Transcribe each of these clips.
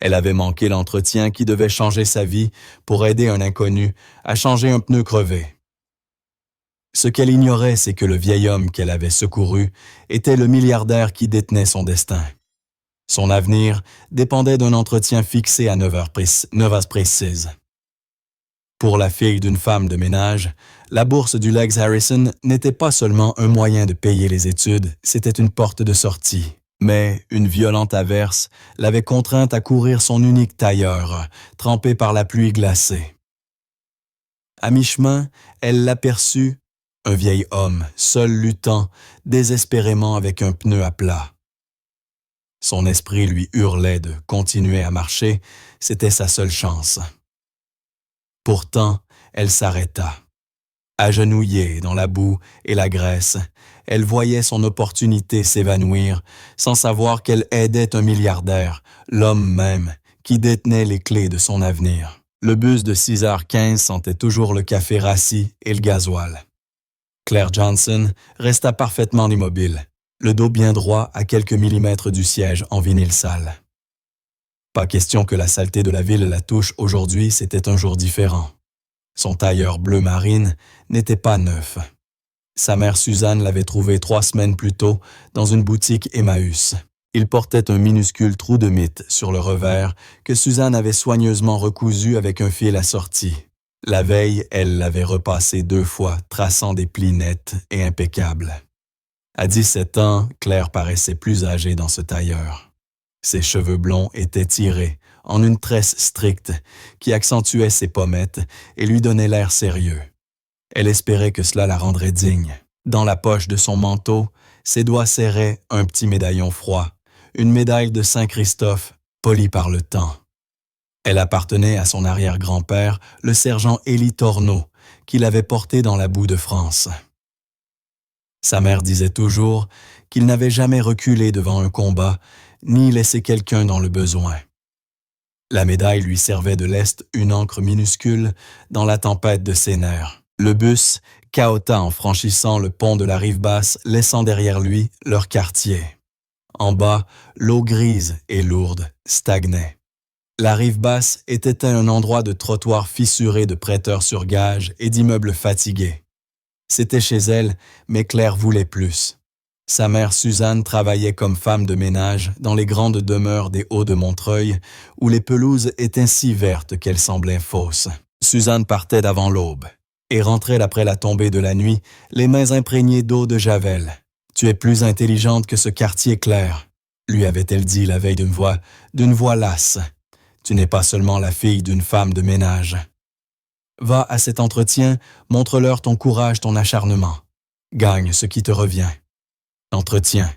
Elle avait manqué l'entretien qui devait changer sa vie pour aider un inconnu à changer un pneu crevé. Ce qu'elle ignorait, c'est que le vieil homme qu'elle avait secouru était le milliardaire qui détenait son destin. Son avenir dépendait d'un entretien fixé à 9 heures précises. Pour la fille d'une femme de ménage, la bourse du Legs Harrison n'était pas seulement un moyen de payer les études, c'était une porte de sortie. Mais une violente averse l'avait contrainte à courir son unique tailleur, trempé par la pluie glacée. À mi-chemin, elle l'aperçut, un vieil homme, seul luttant, désespérément avec un pneu à plat. Son esprit lui hurlait de continuer à marcher, c'était sa seule chance. Pourtant, elle s'arrêta. Agenouillée dans la boue et la graisse, elle voyait son opportunité s'évanouir sans savoir qu'elle aidait un milliardaire, l'homme même, qui détenait les clés de son avenir. Le bus de 6h15 sentait toujours le café rassis et le gasoil. Claire Johnson resta parfaitement immobile, le dos bien droit à quelques millimètres du siège en vinyle sale. Pas question que la saleté de la ville la touche aujourd'hui, c'était un jour différent. Son tailleur bleu marine n'était pas neuf. Sa mère Suzanne l'avait trouvé 3 semaines plus tôt dans une boutique Emmaüs. Il portait un minuscule trou de mythe sur le revers que Suzanne avait soigneusement recousu avec un fil assorti. La veille, elle l'avait repassé 2 fois, traçant des plis nets et impeccables. À 17 ans, Claire paraissait plus âgée dans ce tailleur. Ses cheveux blonds étaient tirés, en une tresse stricte, qui accentuait ses pommettes et lui donnait l'air sérieux. Elle espérait que cela la rendrait digne. Dans la poche de son manteau, ses doigts serraient un petit médaillon froid, une médaille de Saint-Christophe, polie par le temps. Elle appartenait à son arrière-grand-père, le sergent Élie Torneau, qui l'avait portée dans la boue de France. Sa mère disait toujours qu'il n'avait jamais reculé devant un combat, ni laissé quelqu'un dans le besoin. La médaille lui servait de lest une encre minuscule dans la tempête de ses nerfs. Le bus cahota en franchissant le pont de la Rive-Basse, laissant derrière lui leur quartier. En bas, l'eau grise et lourde stagnait. La Rive-Basse était un endroit de trottoirs fissurés de prêteurs sur gages et d'immeubles fatigués. C'était chez elle, mais Claire voulait plus. Sa mère Suzanne travaillait comme femme de ménage dans les grandes demeures des Hauts-de-Montreuil, où les pelouses étaient si vertes qu'elles semblaient fausses. Suzanne partait d'avant l'aube et rentrait après la tombée de la nuit, les mains imprégnées d'eau de Javel. « Tu es plus intelligente que ce quartier, Claire », lui avait-elle dit la veille d'une voix lasse. « Tu n'es pas seulement la fille d'une femme de ménage. Va à cet entretien, montre-leur ton courage, ton acharnement. Gagne ce qui te revient. » Entretien.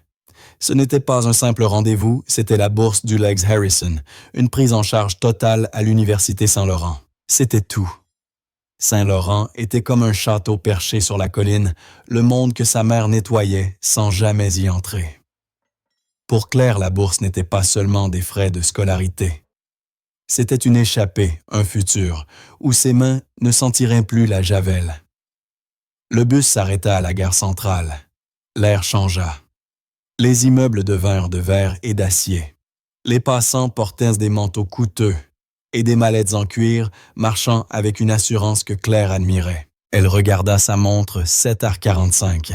Ce n'était pas un simple rendez-vous, c'était la bourse du Legs Harrison, une prise en charge totale à l'Université Saint-Laurent. C'était tout. Saint-Laurent était comme un château perché sur la colline, le monde que sa mère nettoyait sans jamais y entrer. Pour Claire, la bourse n'était pas seulement des frais de scolarité. C'était une échappée, un futur, où ses mains ne sentiraient plus la javel. Le bus s'arrêta à la gare centrale. L'air changea. Les immeubles devinrent de verre et d'acier. Les passants portaient des manteaux coûteux et des mallettes en cuir, marchant avec une assurance que Claire admirait. Elle regarda sa montre 7h45.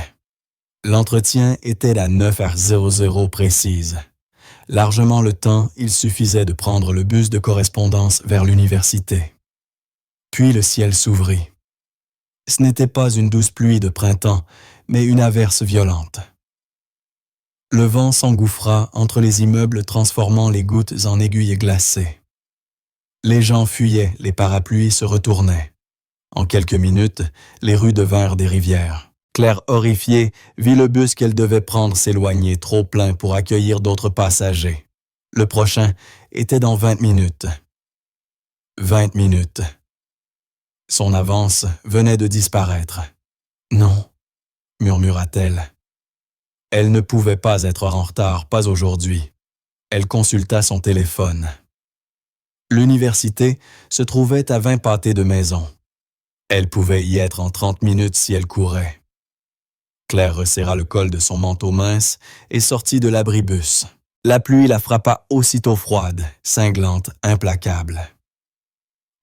L'entretien était à 9h00 précise. Largement le temps, il suffisait de prendre le bus de correspondance vers l'université. Puis le ciel s'ouvrit. Ce n'était pas une douce pluie de printemps, mais une averse violente. Le vent s'engouffra entre les immeubles transformant les gouttes en aiguilles glacées. Les gens fuyaient, les parapluies se retournaient. En quelques minutes, les rues devinrent des rivières. Claire, horrifiée, vit le bus qu'elle devait prendre s'éloigner, trop plein pour accueillir d'autres passagers. Le prochain était dans 20 minutes. 20 minutes. Son avance venait de disparaître. « Non », murmura-t-elle. Elle ne pouvait pas être en retard, pas aujourd'hui. Elle consulta son téléphone. L'université se trouvait à 20 pâtés de maison. Elle pouvait y être en 30 minutes si elle courait. Claire resserra le col de son manteau mince et sortit de l'abribus. La pluie la frappa aussitôt froide, cinglante, implacable.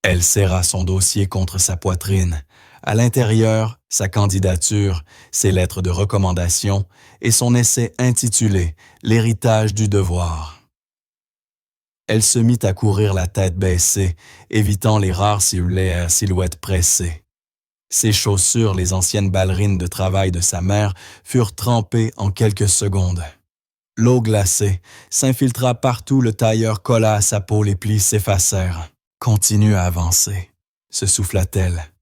Elle serra son dossier contre sa poitrine. À l'intérieur, sa candidature, ses lettres de recommandation et son essai intitulé « L'héritage du devoir ». Elle se mit à courir la tête baissée, évitant les rares silhouettes pressées. Ses chaussures, les anciennes ballerines de travail de sa mère, furent trempées en quelques secondes. L'eau glacée s'infiltra partout, le tailleur colla à sa peau, les plis s'effacèrent. « Continue à avancer », se souffla-t-elle.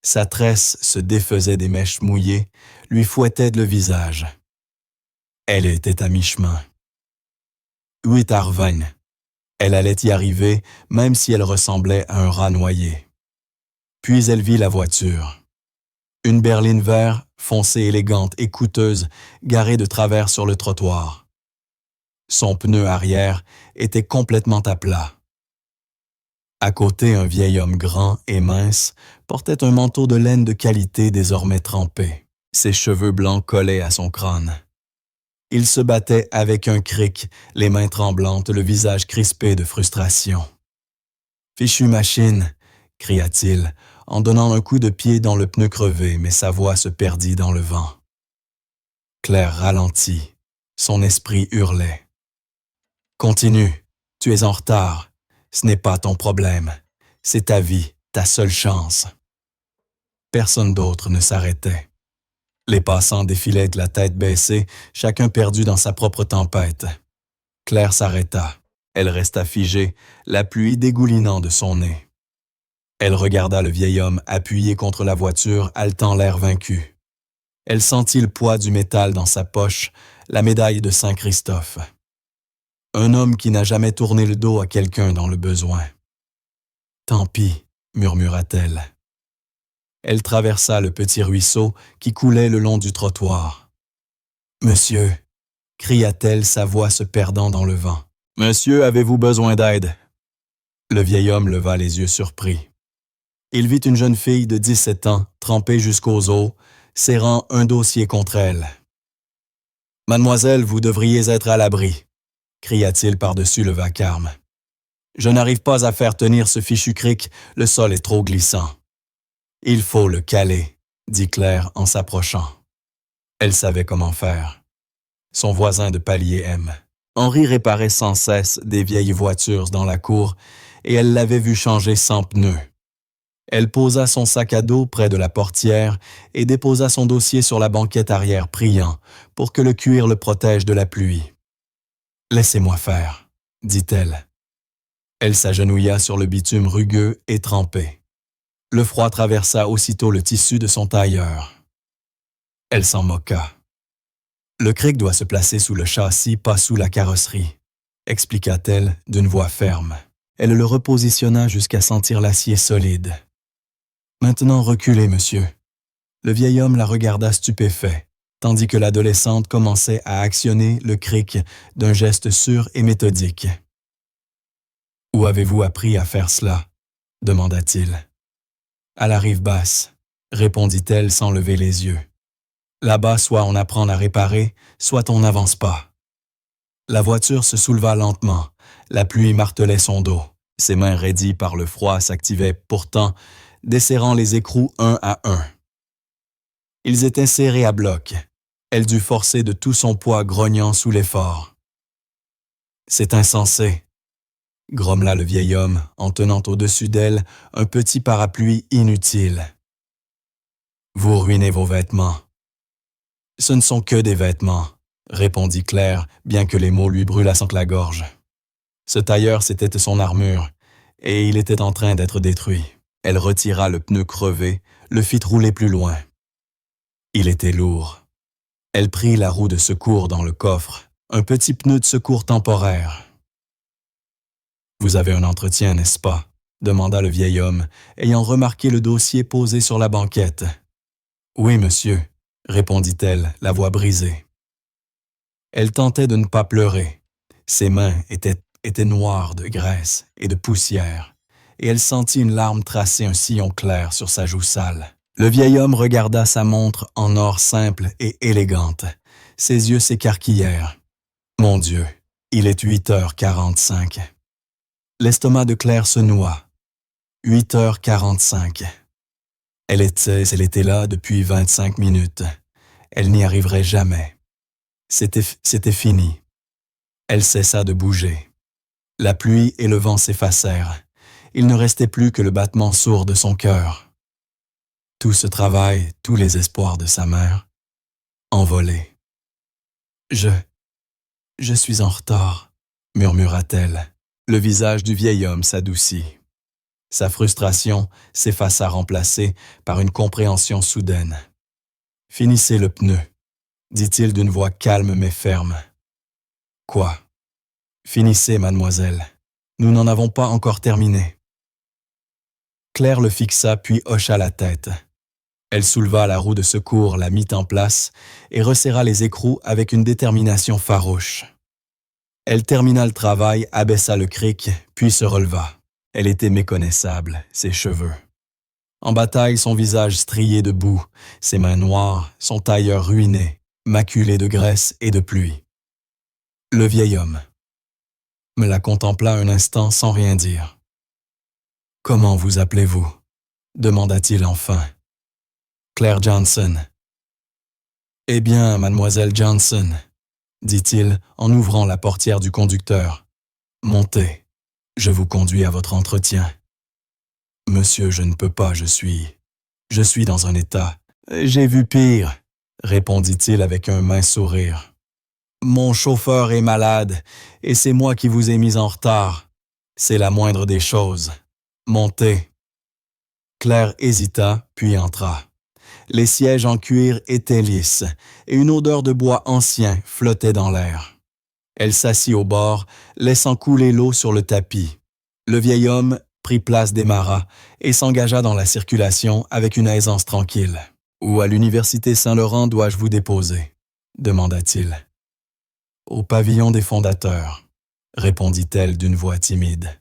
Sa tresse se défaisait des mèches mouillées, lui fouettait le visage. Elle était à mi-chemin. 8h20. Elle allait y arriver, même si elle ressemblait à un rat noyé. Puis elle vit la voiture. Une berline vert, foncée, élégante et coûteuse, garée de travers sur le trottoir. Son pneu arrière était complètement à plat. À côté, un vieil homme grand et mince portait un manteau de laine de qualité désormais trempé. Ses cheveux blancs collaient à son crâne. Il se battait avec un cric, les mains tremblantes, le visage crispé de frustration. « Fichue machine !» cria-t-il, en donnant un coup de pied dans le pneu crevé, mais sa voix se perdit dans le vent. Claire ralentit. Son esprit hurlait. « Continue, tu es en retard. Ce n'est pas ton problème. C'est ta vie, ta seule chance. » Personne d'autre ne s'arrêtait. Les passants défilaient de la tête baissée, chacun perdu dans sa propre tempête. Claire s'arrêta. Elle resta figée, la pluie dégoulinant de son nez. Elle regarda le vieil homme appuyé contre la voiture, haletant l'air vaincu. Elle sentit le poids du métal dans sa poche, la médaille de Saint-Christophe. Un homme qui n'a jamais tourné le dos à quelqu'un dans le besoin. « Tant pis », murmura-t-elle. Elle traversa le petit ruisseau qui coulait le long du trottoir. « Monsieur », cria-t-elle, sa voix se perdant dans le vent. « Monsieur, avez-vous besoin d'aide ?» Le vieil homme leva les yeux surpris. Il vit une jeune fille de 17 ans, trempée jusqu'aux os, serrant un dossier contre elle. « Mademoiselle, vous devriez être à l'abri », cria-t-il par-dessus le vacarme. « Je n'arrive pas à faire tenir ce fichu cric, le sol est trop glissant. »« Il faut le caler », dit Claire en s'approchant. Elle savait comment faire. Son voisin de palier M. Henri réparait sans cesse des vieilles voitures dans la cour et elle l'avait vu changer 100 pneus. Elle posa son sac à dos près de la portière et déposa son dossier sur la banquette arrière, priant pour que le cuir le protège de la pluie. « Laissez-moi faire », dit-elle. Elle s'agenouilla sur le bitume rugueux et trempé. Le froid traversa aussitôt le tissu de son tailleur. Elle s'en moqua. « Le cric doit se placer sous le châssis, pas sous la carrosserie », expliqua-t-elle d'une voix ferme. Elle le repositionna jusqu'à sentir l'acier solide. « Maintenant reculez, monsieur. » Le vieil homme la regarda stupéfait, tandis que l'adolescente commençait à actionner le cric d'un geste sûr et méthodique. « Où avez-vous appris à faire cela ?» demanda-t-il. « À la rive basse », répondit-elle sans lever les yeux. « Là-bas, soit on apprend à réparer, soit on n'avance pas. » La voiture se souleva lentement, la pluie martelait son dos. Ses mains raidies par le froid s'activaient pourtant, desserrant les écrous un à un. Ils étaient serrés à bloc. Elle dut forcer de tout son poids, grognant sous l'effort. « C'est insensé », grommela le vieil homme en tenant au-dessus d'elle un petit parapluie inutile. « Vous ruinez vos vêtements. »« Ce ne sont que des vêtements », répondit Claire, bien que les mots lui brûlassent la gorge. Ce tailleur, c'était son armure, et il était en train d'être détruit. Elle retira le pneu crevé, le fit rouler plus loin. Il était lourd. Elle prit la roue de secours dans le coffre, un petit pneu de secours temporaire. « Vous avez un entretien, n'est-ce pas ?» demanda le vieil homme, ayant remarqué le dossier posé sur la banquette. « Oui, monsieur », répondit-elle, la voix brisée. Elle tentait de ne pas pleurer. Ses mains étaient noires de graisse et de poussière, et elle sentit une larme tracer un sillon clair sur sa joue sale. Le vieil homme regarda sa montre en or simple et élégante. Ses yeux s'écarquillèrent. « Mon Dieu, Il est 8h45. L'estomac de Claire se noie. 8h45. Elle était là depuis 25 minutes. Elle n'y arriverait jamais. C'était fini. Elle cessa de bouger. La pluie et le vent s'effacèrent. Il ne restait plus que le battement sourd de son cœur. Tout ce travail, tous les espoirs de sa mère, envolés. Je suis en retard, murmura-t-elle. Le visage du vieil homme s'adoucit. Sa frustration s'effaça remplacée par une compréhension soudaine. « Finissez le pneu », dit-il d'une voix calme mais ferme. « Quoi ? Finissez, mademoiselle. Nous n'en avons pas encore terminé. » Claire le fixa puis hocha la tête. Elle souleva la roue de secours, la mit en place et resserra les écrous avec une détermination farouche. Elle termina le travail, abaissa le cric, puis se releva. Elle était méconnaissable, ses cheveux. En bataille, son visage strié de boue, ses mains noires, son tailleur ruiné, maculé de graisse et de pluie. Le vieil homme me la contempla un instant sans rien dire. « Comment vous appelez-vous » demanda-t-il enfin. « Claire Johnson. »« Eh bien, mademoiselle Johnson, » dit-il en ouvrant la portière du conducteur. « Montez, je vous conduis à votre entretien. »« Monsieur, je ne peux pas, je suis dans un état. »« J'ai vu pire, » répondit-il avec un mince sourire. « Mon chauffeur est malade et c'est moi qui vous ai mis en retard. C'est la moindre des choses. Montez. » Claire hésita, puis entra. Les sièges en cuir étaient lisses et une odeur de bois ancien flottait dans l'air. Elle s'assit au bord, laissant couler l'eau sur le tapis. Le vieil homme prit place des maras et s'engagea dans la circulation avec une aisance tranquille. « Où à l'université Saint-Laurent dois-je vous déposer » demanda-t-il. « Au pavillon des fondateurs » répondit-elle d'une voix timide.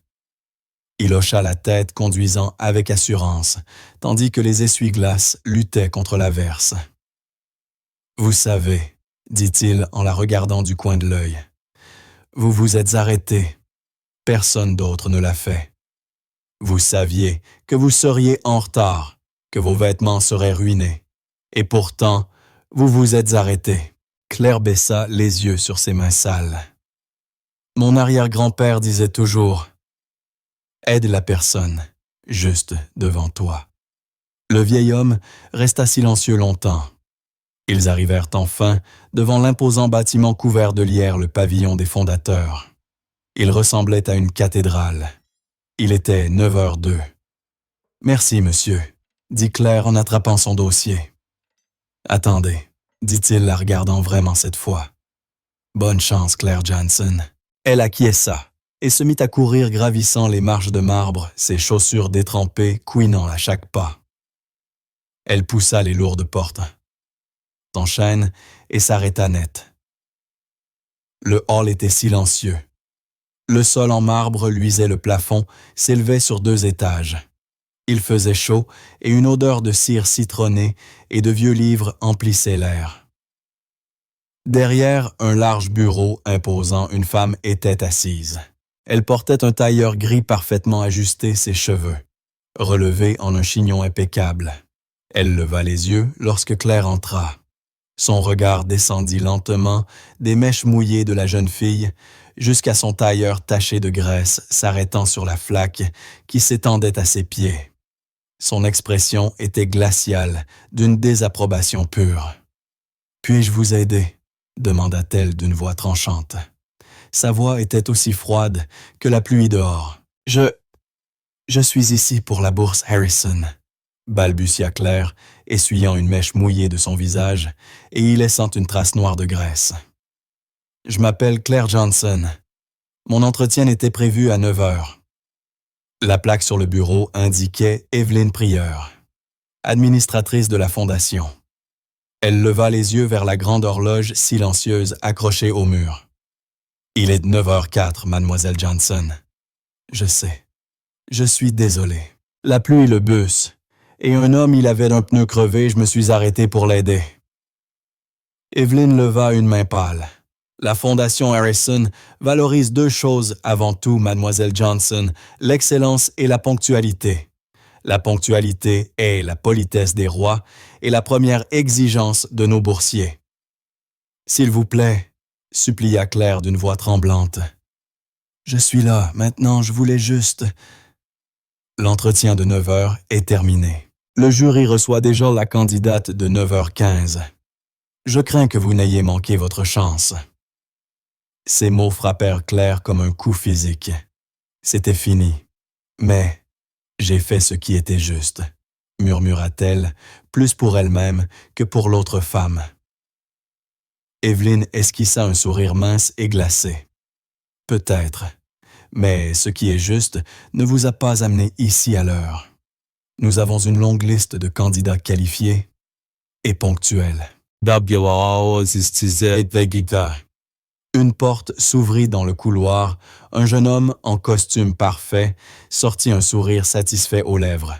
Il hocha la tête, conduisant avec assurance, tandis que les essuie-glaces luttaient contre l'averse. « Vous savez, » dit-il en la regardant du coin de l'œil, « vous vous êtes arrêté. Personne d'autre ne l'a fait. Vous saviez que vous seriez en retard, que vos vêtements seraient ruinés. Et pourtant, vous vous êtes arrêté. » Claire baissa les yeux sur ses mains sales. « Mon arrière-grand-père disait toujours « Aide la personne, juste devant toi. » Le vieil homme resta silencieux longtemps. Ils arrivèrent enfin devant l'imposant bâtiment couvert de lierre, le pavillon des fondateurs. Il ressemblait à une cathédrale. Il était 9h02. « Merci, monsieur, » dit Claire en attrapant son dossier. « Attendez, » dit-il la regardant vraiment cette fois. « Bonne chance, Claire Johnson. » Elle acquiesça et se mit à courir gravissant les marches de marbre, ses chaussures détrempées couinant à chaque pas. Elle poussa les lourdes portes, s'enchaîne et s'arrêta net. Le hall était silencieux. Le sol en marbre luisait, le plafond s'élevait sur 2 étages. Il faisait chaud et une odeur de cire citronnée et de vieux livres emplissait l'air. Derrière un large bureau imposant, une femme était assise. Elle portait un tailleur gris parfaitement ajusté, ses cheveux relevés en un chignon impeccable. Elle leva les yeux lorsque Claire entra. Son regard descendit lentement des mèches mouillées de la jeune fille jusqu'à son tailleur taché de graisse s'arrêtant sur la flaque qui s'étendait à ses pieds. Son expression était glaciale, d'une désapprobation pure. « Puis-je vous aider ?» demanda-t-elle d'une voix tranchante. Sa voix était aussi froide que la pluie dehors. « Je suis ici pour la bourse Harrison », balbutia Claire, essuyant une mèche mouillée de son visage et y laissant une trace noire de graisse. « Je m'appelle Claire Johnson. Mon entretien était prévu à 9h. » La plaque sur le bureau indiquait Evelyn Prieur, administratrice de la fondation. Elle leva les yeux vers la grande horloge silencieuse accrochée au mur. « Il est 9h04, mademoiselle Johnson. »« Je sais. Je suis désolé. La pluie le bus. Et un homme, il avait un pneu crevé, je me suis arrêté pour l'aider. » Evelyn leva une main pâle. La Fondation Harrison valorise deux choses avant tout, Mademoiselle Johnson, l'excellence et la ponctualité. La ponctualité est la politesse des rois et la première exigence de nos boursiers. S'il vous plaît, supplia Claire d'une voix tremblante. Je suis là, maintenant je voulais juste... L'entretien de 9 heures est terminé. Le jury reçoit déjà la candidate de 9h15. Je crains que vous n'ayez manqué votre chance. Ces mots frappèrent Claire comme un coup physique. C'était fini. Mais j'ai fait ce qui était juste, murmura-t-elle, plus pour elle-même que pour l'autre femme. Evelyne esquissa un sourire mince et glacé. Peut-être, mais ce qui est juste ne vous a pas amené ici à l'heure. Nous avons une longue liste de candidats qualifiés et ponctuels. Une porte s'ouvrit dans le couloir. Un jeune homme en costume parfait sortit un sourire satisfait aux lèvres.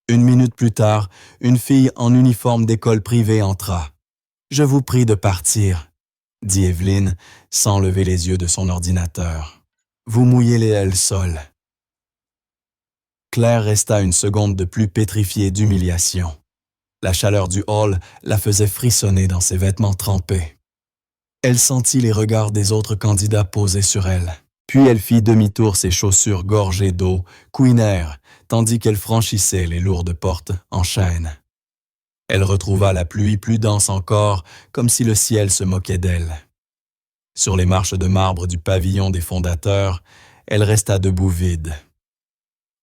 Une minute plus tard, une fille en uniforme d'école privée entra. « Je vous prie de partir », dit Evelyne, sans lever les yeux de son ordinateur. « Vous mouillez le sol. » Claire resta une seconde de plus pétrifiée d'humiliation. La chaleur du hall la faisait frissonner dans ses vêtements trempés. Elle sentit les regards des autres candidats posés sur elle. Puis elle fit demi-tour, ses chaussures gorgées d'eau, couinèrent, tandis qu'elle franchissait les lourdes portes en chêne. Elle retrouva la pluie plus dense encore, comme si le ciel se moquait d'elle. Sur les marches de marbre du pavillon des fondateurs, elle resta debout vide.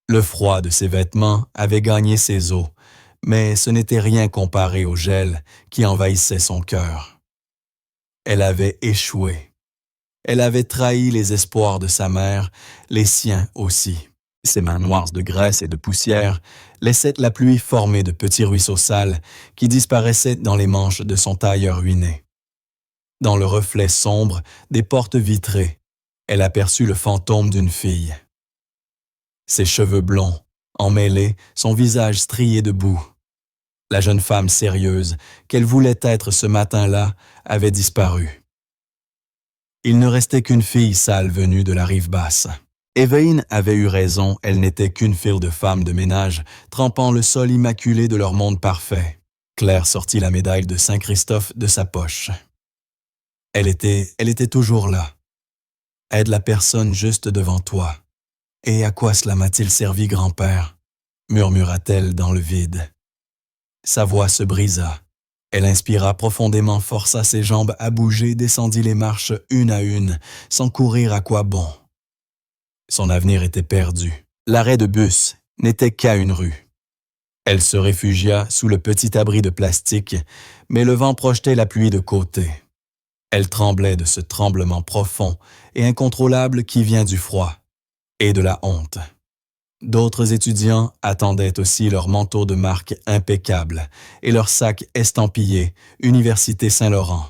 Le froid de ses vêtements avait gagné ses os, mais ce n'était rien comparé au gel qui envahissait son cœur. Elle avait échoué. Elle avait trahi les espoirs de sa mère, les siens aussi. Ses mains noires de graisse et de poussière laissaient la pluie former de petits ruisseaux sales qui disparaissaient dans les manches de son tailleur ruiné. Dans le reflet sombre des portes vitrées, elle aperçut le fantôme d'une fille. Ses cheveux blonds, emmêlés, son visage strié de boue. La jeune femme sérieuse qu'elle voulait être ce matin-là avait disparu. Il ne restait qu'une fille sale venue de la rive basse. Evelyne avait eu raison, elle n'était qu'une file de femmes de ménage trempant le sol immaculé de leur monde parfait. Claire sortit la médaille de Saint-Christophe de sa poche. Elle était toujours là. Aide la personne juste devant toi. Et à quoi cela m'a-t-il servi, grand-père? Murmura-t-elle dans le vide. Sa voix se brisa. Elle inspira profondément, força ses jambes à bouger, descendit les marches une à une, sans courir à quoi bon. Son avenir était perdu. L'arrêt de bus n'était qu'à une rue. Elle se réfugia sous le petit abri de plastique, mais le vent projetait la pluie de côté. Elle tremblait de ce tremblement profond et incontrôlable qui vient du froid et de la honte. D'autres étudiants attendaient aussi leur manteau de marque impeccable et leur sac estampillé « Université Saint-Laurent ».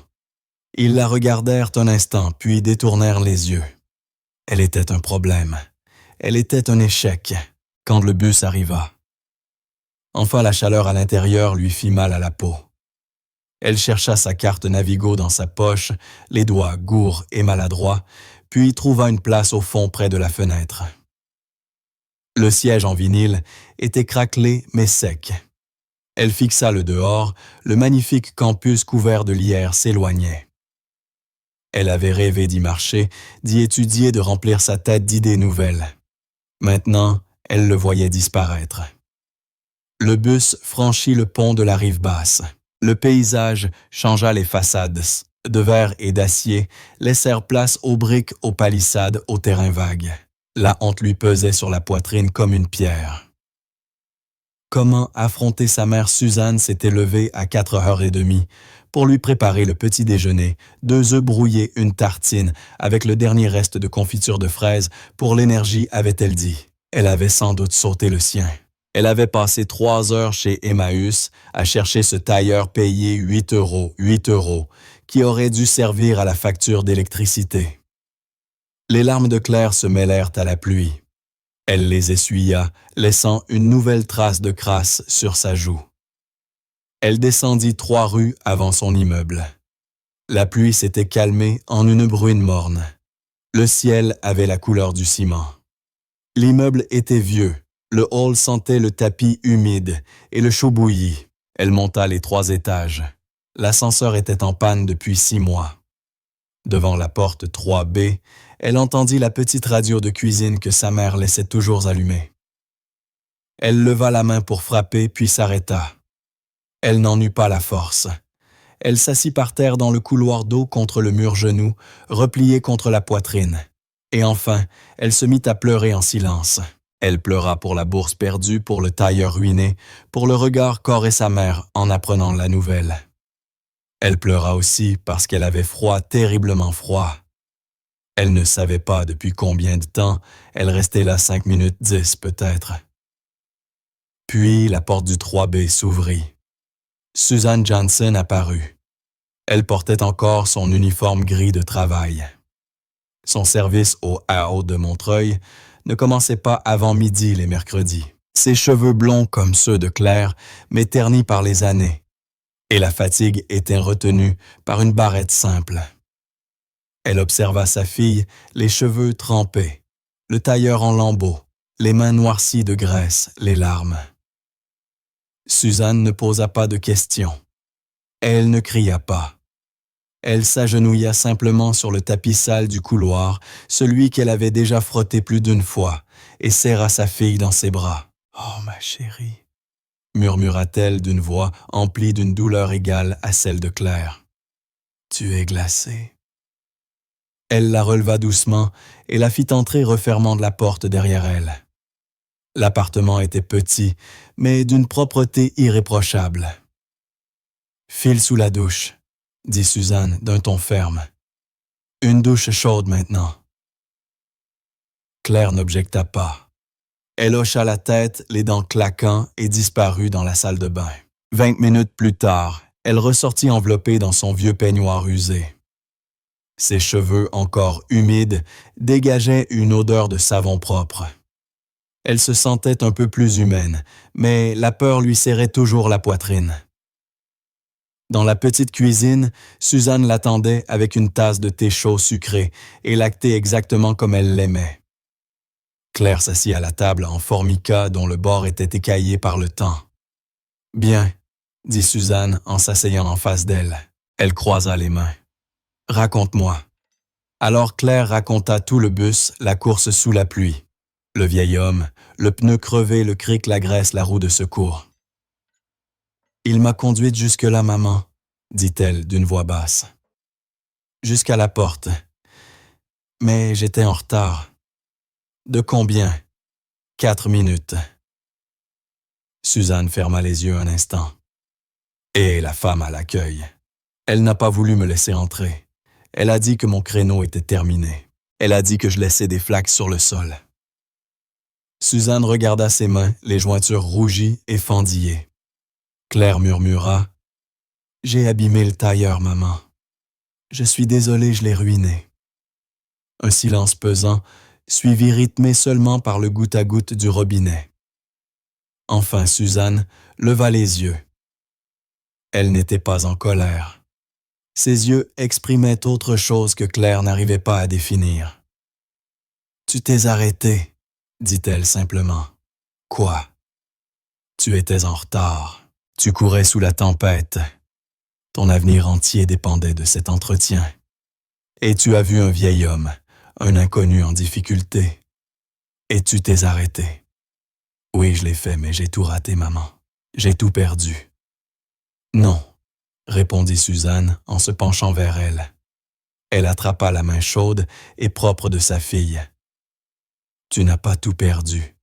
Ils la regardèrent un instant, puis détournèrent les yeux. Elle était un problème. Elle était un échec quand le bus arriva. Enfin, la chaleur à l'intérieur lui fit mal à la peau. Elle chercha sa carte Navigo dans sa poche, les doigts gourds et maladroits, puis trouva une place au fond près de la fenêtre. Le siège en vinyle était craquelé mais sec. Elle fixa le dehors, le magnifique campus couvert de lierre s'éloignait. Elle avait rêvé d'y marcher, d'y étudier, de remplir sa tête d'idées nouvelles. Maintenant, elle le voyait disparaître. Le bus franchit le pont de la rive basse. Le paysage changea, les façades de verre et d'acier laissèrent place aux briques, aux palissades, aux terrains vagues. La honte lui pesait sur la poitrine comme une pierre. Comment affronter sa mère Suzanne s'était levée à 4h30 pour lui préparer le petit déjeuner, 2 œufs brouillés, une tartine, avec le dernier reste de confiture de fraises, pour l'énergie, avait-elle dit. Elle avait sans doute sauté le sien. Elle avait passé 3 heures chez Emmaüs à chercher ce tailleur payé 8 €, qui aurait dû servir à la facture d'électricité. Les larmes de Claire se mêlèrent à la pluie. Elle les essuya, laissant une nouvelle trace de crasse sur sa joue. Elle descendit 3 rues avant son immeuble. La pluie s'était calmée en une bruine morne. Le ciel avait la couleur du ciment. L'immeuble était vieux. Le hall sentait le tapis humide et le chaud bouilli. Elle monta les 3 étages. L'ascenseur était en panne depuis 6 mois. Devant la porte 3B, elle entendit la petite radio de cuisine que sa mère laissait toujours allumée. Elle leva la main pour frapper, puis s'arrêta. Elle n'en eut pas la force. Elle s'assit par terre dans le couloir d'eau contre le mur genou, repliée contre la poitrine. Et enfin, elle se mit à pleurer en silence. Elle pleura pour la bourse perdue, pour le tailleur ruiné, pour le regard qu'aurait sa mère en apprenant la nouvelle. Elle pleura aussi parce qu'elle avait froid, terriblement froid. Elle ne savait pas depuis combien de temps, elle restait là 5 minutes 10 peut-être. Puis la porte du 3B s'ouvrit. Suzanne Johnson apparut. Elle portait encore son uniforme gris de travail. Son service au AO de Montreuil ne commençait pas avant midi les mercredis. Ses cheveux blonds comme ceux de Claire, mais ternis par les années, et la fatigue était retenue par une barrette simple. Elle observa sa fille, les cheveux trempés, le tailleur en lambeaux, les mains noircies de graisse, les larmes. Suzanne ne posa pas de questions. Elle ne cria pas. Elle s'agenouilla simplement sur le tapis sale du couloir, celui qu'elle avait déjà frotté plus d'une fois, et serra sa fille dans ses bras. « Oh, ma chérie !» murmura-t-elle d'une voix emplie d'une douleur égale à celle de Claire. « Tu es glacée. » Elle la releva doucement et la fit entrer refermant la porte derrière elle. L'appartement était petit, mais d'une propreté irréprochable. « File sous la douche », dit Suzanne d'un ton ferme. « Une douche chaude maintenant. » Claire n'objecta pas. Elle hocha la tête, les dents claquant, et disparut dans la salle de bain. 20 minutes plus tard, elle ressortit enveloppée dans son vieux peignoir usé. Ses cheveux, encore humides, dégageaient une odeur de savon propre. Elle se sentait un peu plus humaine, mais la peur lui serrait toujours la poitrine. Dans la petite cuisine, Suzanne l'attendait avec une tasse de thé chaud sucré et lacté exactement comme elle l'aimait. Claire s'assit à la table en formica dont le bord était écaillé par le temps. « Bien, » dit Suzanne en s'asseyant en face d'elle. Elle croisa les mains. « Raconte-moi. » Alors Claire raconta tout le bus, la course sous la pluie. Le vieil homme, le pneu crevé, le cric, la graisse, la roue de secours. « Il m'a conduite jusque-là, maman, » dit-elle d'une voix basse. « Jusqu'à la porte. Mais j'étais en retard. » « De combien? » « 4 minutes. » Suzanne ferma les yeux un instant. Et la femme à l'accueil. Elle n'a pas voulu me laisser entrer. Elle a dit que mon créneau était terminé. Elle a dit que je laissais des flaques sur le sol. Suzanne regarda ses mains, les jointures rougies et fendillées. Claire murmura. « J'ai abîmé le tailleur, maman. Je suis désolée, je l'ai ruiné. » Un silence pesant, suivi rythmé seulement par le goutte à goutte du robinet. Enfin Suzanne leva les yeux. Elle n'était pas en colère. Ses yeux exprimaient autre chose que Claire n'arrivait pas à définir. « Tu t'es arrêtée, » dit-elle simplement. « Quoi? » « Tu étais en retard. Tu courais sous la tempête. Ton avenir entier dépendait de cet entretien. Et tu as vu un vieil homme, un inconnu en difficulté. Et tu t'es arrêté. Oui, je l'ai fait, mais j'ai tout raté, maman. J'ai tout perdu. » « Non, » répondit Suzanne en se penchant vers elle. Elle attrapa la main chaude et propre de sa fille. « Tu n'as pas tout perdu.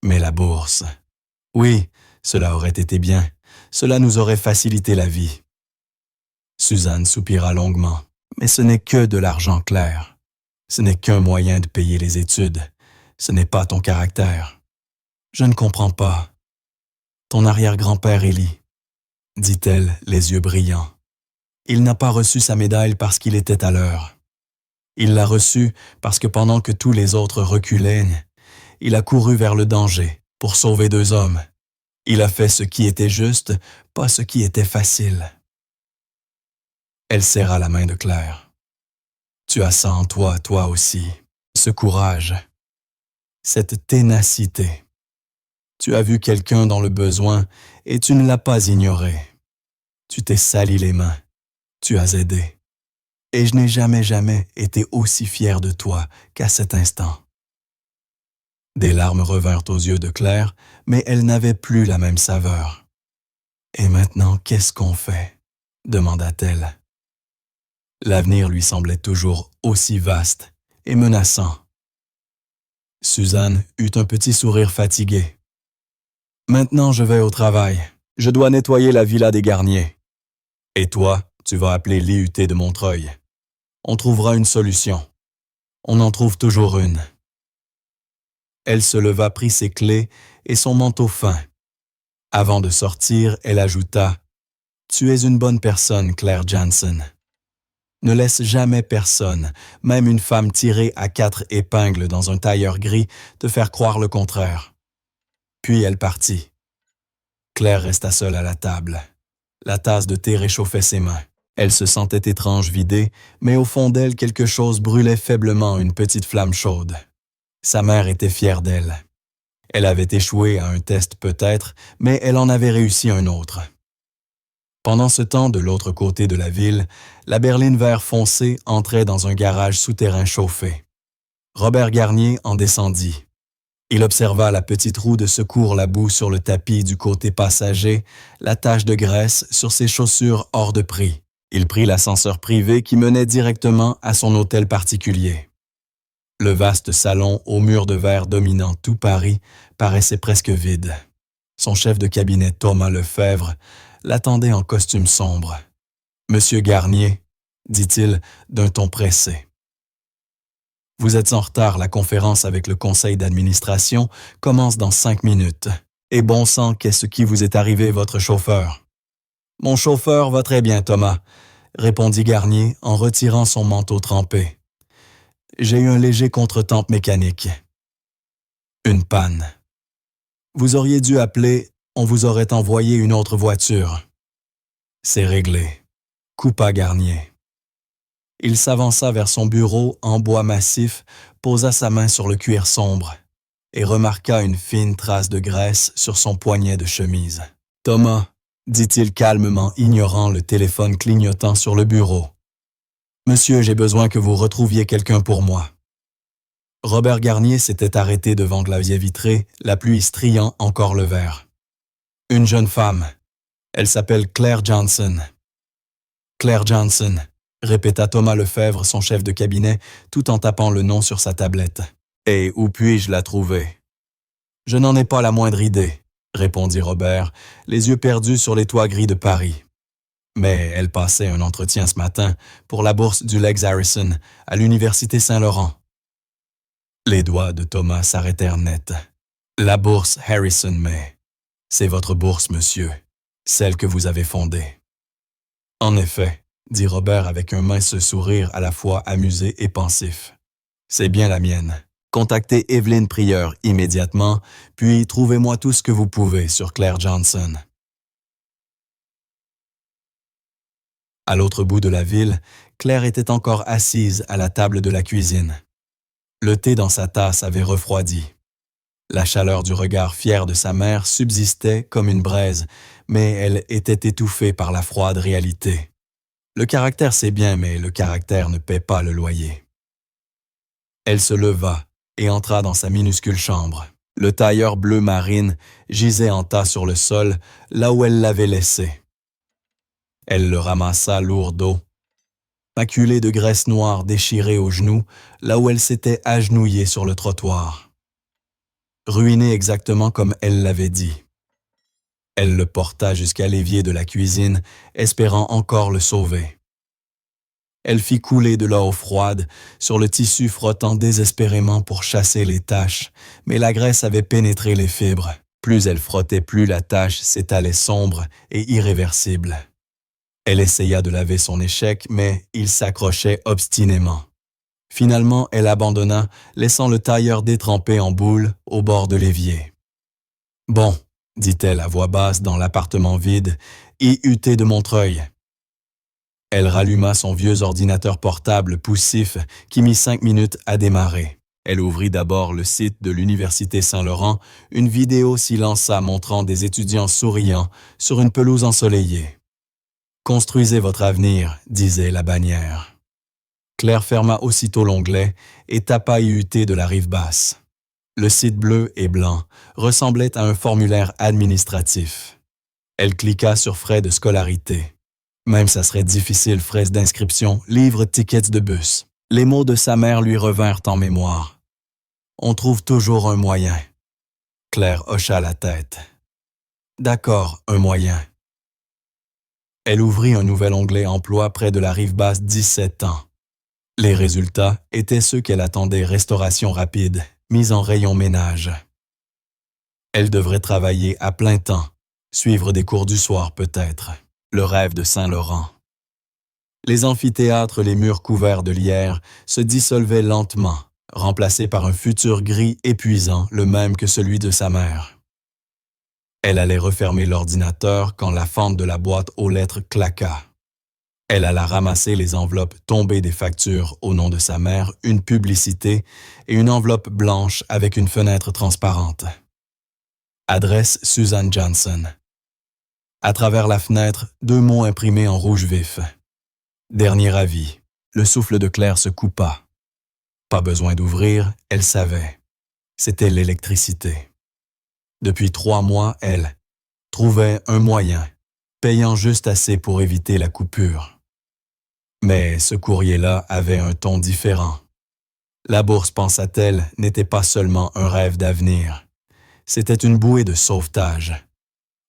Mais la bourse. Oui, cela aurait été bien. Cela nous aurait facilité la vie. » Suzanne soupira longuement. « Mais ce n'est que de l'argent, Claire. Ce n'est qu'un moyen de payer les études. Ce n'est pas ton caractère. Je ne comprends pas. Ton arrière-grand-père Élie, » dit-elle, les yeux brillants. « Il n'a pas reçu sa médaille parce qu'il était à l'heure. Il l'a reçue parce que pendant que tous les autres reculaient, il a couru vers le danger pour sauver 2 hommes. Il a fait ce qui était juste, pas ce qui était facile. » Elle serra la main de Claire. Tu as ça en toi, toi aussi, ce courage, cette ténacité. Tu as vu quelqu'un dans le besoin et tu ne l'as pas ignoré. Tu t'es sali les mains, tu as aidé. Et je n'ai jamais été aussi fier de toi qu'à cet instant. Des larmes revinrent aux yeux de Claire, mais elles n'avaient plus la même saveur. Et maintenant, qu'est-ce qu'on fait? Demanda-t-elle. L'avenir lui semblait toujours aussi vaste et menaçant. Suzanne eut un petit sourire fatigué. Maintenant, je vais au travail. Je dois nettoyer la villa des Garnier. Et toi, tu vas appeler l'IUT de Montreuil. On trouvera une solution. On en trouve toujours une. Elle se leva, prit ses clés et son manteau fin. Avant de sortir, elle ajouta « Tu es une bonne personne, Claire Jansen. Ne laisse jamais personne, même une femme tirée à 4 épingles dans un tailleur gris, te faire croire le contraire. » Puis elle partit. Claire resta seule à la table. La tasse de thé réchauffait ses mains. Elle se sentait étrange, vidée, mais au fond d'elle, quelque chose brûlait faiblement, une petite flamme chaude. Sa mère était fière d'elle. Elle avait échoué à un test peut-être, mais elle en avait réussi un autre. Pendant ce temps, de l'autre côté de la ville, la berline vert foncé entrait dans un garage souterrain chauffé. Robert Garnier en descendit. Il observa la petite roue de secours, la boue sur le tapis du côté passager, la tache de graisse sur ses chaussures hors de prix. Il prit l'ascenseur privé qui menait directement à son hôtel particulier. Le vaste salon aux murs de verre dominant tout Paris paraissait presque vide. Son chef de cabinet, Thomas Lefebvre, l'attendait en costume sombre. « Monsieur Garnier, dit-il d'un ton pressé. Vous êtes en retard, la conférence avec le conseil d'administration commence dans 5 minutes. Et bon sang, qu'est-ce qui vous est arrivé, votre chauffeur? » « Mon chauffeur va très bien, Thomas, » répondit Garnier en retirant son manteau trempé. « J'ai eu un léger contretemps mécanique. » « Une panne. Vous auriez dû appeler, on vous aurait envoyé une autre voiture. » « C'est réglé. » coupa Garnier. Il s'avança vers son bureau en bois massif, posa sa main sur le cuir sombre et remarqua une fine trace de graisse sur son poignet de chemise. « Thomas, dit-il calmement, ignorant le téléphone clignotant sur le bureau. « Monsieur, j'ai besoin que vous retrouviez quelqu'un pour moi. » Robert Garnier s'était arrêté devant la vitre vitrée, la pluie striant encore le verre. « Une jeune femme. Elle s'appelle Claire Jansen. »« Claire Jansen, » répéta Thomas Lefebvre, son chef de cabinet, tout en tapant le nom sur sa tablette. « Et où puis-je la trouver? »« Je n'en ai pas la moindre idée, » répondit Robert, les yeux perdus sur les toits gris de Paris. Mais elle passait un entretien ce matin pour la bourse du Legs Harrison à l'Université Saint-Laurent. Les doigts de Thomas s'arrêtèrent net. La bourse Harrison, mais c'est votre bourse, monsieur, celle que vous avez fondée. En effet, dit Robert avec un mince sourire à la fois amusé et pensif. C'est bien la mienne. Contactez Evelyne Prieur immédiatement, puis trouvez-moi tout ce que vous pouvez sur Claire Jansen. À l'autre bout de la ville, Claire était encore assise à la table de la cuisine. Le thé dans sa tasse avait refroidi. La chaleur du regard fier de sa mère subsistait comme une braise, mais elle était étouffée par la froide réalité. Le caractère c'est bien, mais le caractère ne paie pas le loyer. Elle se leva et entra dans sa minuscule chambre. Le tailleur bleu marine gisait en tas sur le sol, là où elle l'avait laissé. Elle le ramassa lourd d'eau, maculée de graisse noire déchirée aux genoux, là où elle s'était agenouillée sur le trottoir. Ruiné exactement comme elle l'avait dit. Elle le porta jusqu'à l'évier de la cuisine, espérant encore le sauver. Elle fit couler de l'eau froide sur le tissu, frottant désespérément pour chasser les taches, mais la graisse avait pénétré les fibres. Plus elle frottait, plus la tache s'étalait sombre et irréversible. Elle essaya de laver son échec, mais il s'accrochait obstinément. Finalement, elle abandonna, laissant le tailleur détrempé en boule au bord de l'évier. « Bon, » dit-elle à voix basse dans l'appartement vide, « IUT de Montreuil. » Elle ralluma son vieux ordinateur portable poussif qui mit 5 minutes à démarrer. Elle ouvrit d'abord le site de l'Université Saint-Laurent. Une vidéo s'y lança montrant des étudiants souriants sur une pelouse ensoleillée. « Construisez votre avenir », disait la bannière. Claire ferma aussitôt l'onglet et tapa IUT de la rive basse. Le site bleu et blanc ressemblait à un formulaire administratif. Elle cliqua sur frais de scolarité. Même ça serait difficile, frais d'inscription, livres, tickets de bus. Les mots de sa mère lui revinrent en mémoire. On trouve toujours un moyen. Claire hocha la tête. D'accord, un moyen. Elle ouvrit un nouvel onglet emploi près de la rive basse 17 ans. Les résultats étaient ceux qu'elle attendait, restauration rapide, mise en rayon ménage. Elle devrait travailler à plein temps, suivre des cours du soir peut-être. Le rêve de Saint-Laurent. Les amphithéâtres, les murs couverts de lierre, se dissolvaient lentement, remplacés par un futur gris épuisant, le même que celui de sa mère. Elle allait refermer l'ordinateur quand la fente de la boîte aux lettres claqua. Elle alla ramasser les enveloppes tombées des factures au nom de sa mère, une publicité et une enveloppe blanche avec une fenêtre transparente. Adresse Suzanne Johnson. À travers la fenêtre, 2 mots imprimés en rouge vif. Dernier avis. Le souffle de Claire se coupa. Pas besoin d'ouvrir, elle savait. C'était l'électricité. Depuis 3 mois, elle trouvait un moyen, payant juste assez pour éviter la coupure. Mais ce courrier-là avait un ton différent. La bourse, pensa-t-elle, n'était pas seulement un rêve d'avenir. C'était une bouée de sauvetage.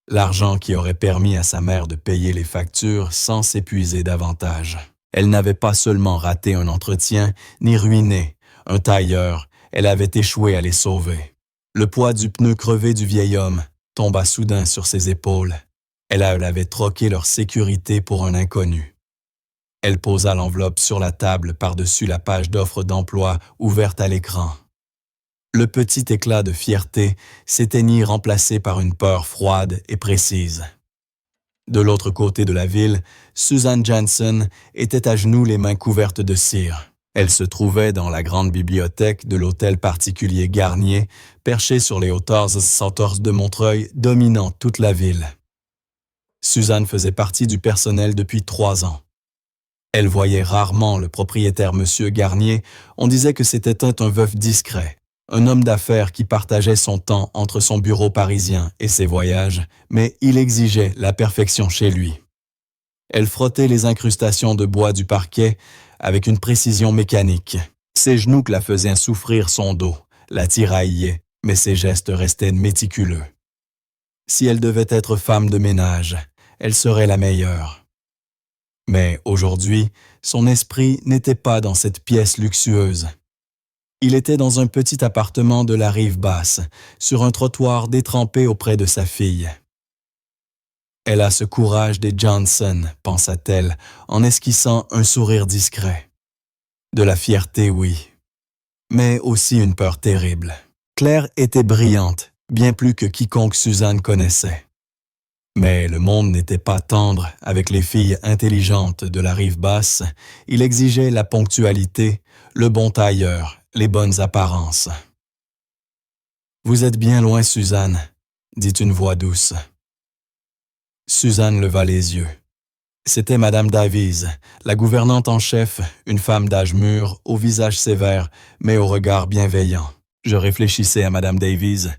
L'argent qui aurait permis à sa mère de payer les factures sans s'épuiser davantage. Elle n'avait pas seulement raté un entretien, ni ruiné un tailleur, elle avait échoué à les sauver. Le poids du pneu crevé du vieil homme tomba soudain sur ses épaules. Elle avait troqué leur sécurité pour un inconnu. Elle posa l'enveloppe sur la table par-dessus la page d'offres d'emploi ouverte à l'écran. Le petit éclat de fierté s'éteignit remplacé par une peur froide et précise. De l'autre côté de la ville, Suzanne Johnson était à genoux, les mains couvertes de cire. Elle se trouvait dans la grande bibliothèque de l'hôtel particulier Garnier, perché sur les hauteurs Santorse de Montreuil, dominant toute la ville. Suzanne faisait partie du personnel depuis 3 ans. Elle voyait rarement le propriétaire M. Garnier. On disait que c'était un veuf discret. Un homme d'affaires qui partageait son temps entre son bureau parisien et ses voyages, mais il exigeait la perfection chez lui. Elle frottait les incrustations de bois du parquet avec une précision mécanique. Ses genoux la faisaient souffrir, son dos la tiraillait, mais ses gestes restaient méticuleux. Si elle devait être femme de ménage, elle serait la meilleure. Mais aujourd'hui, son esprit n'était pas dans cette pièce luxueuse. Il était dans un petit appartement de la rive basse, sur un trottoir détrempé auprès de sa fille. Elle a ce courage des Johnson, pensa-t-elle, en esquissant un sourire discret. De la fierté, oui, mais aussi une peur terrible. Claire était brillante, bien plus que quiconque Suzanne connaissait. Mais le monde n'était pas tendre avec les filles intelligentes de la rive basse. Il exigeait la ponctualité, le bon tailleur, les bonnes apparences. « Vous êtes bien loin, Suzanne », dit une voix douce. Suzanne leva les yeux. C'était Madame Davies, la gouvernante en chef, une femme d'âge mûr, au visage sévère, mais au regard bienveillant. « Je réfléchissais à Madame Davies »,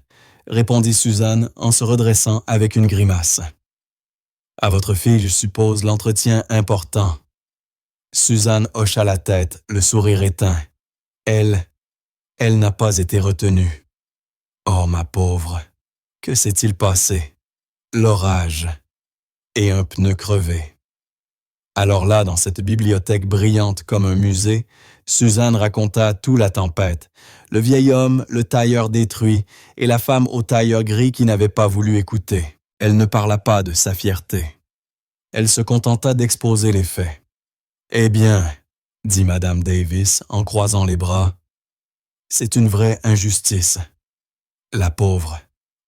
répondit Suzanne en se redressant avec une grimace. « À votre fille, je suppose, l'entretien important. » Suzanne hocha la tête, le sourire éteint. Elle n'a pas été retenue. Oh, ma pauvre, que s'est-il passé? L'orage et un pneu crevé. Alors là, dans cette bibliothèque brillante comme un musée, Suzanne raconta toute la tempête, le vieil homme, le tailleur détruit et la femme au tailleur gris qui n'avait pas voulu écouter. Elle ne parla pas de sa fierté. Elle se contenta d'exposer les faits. « Eh bien, » dit Madame Davis en croisant les bras, « c'est une vraie injustice. La pauvre,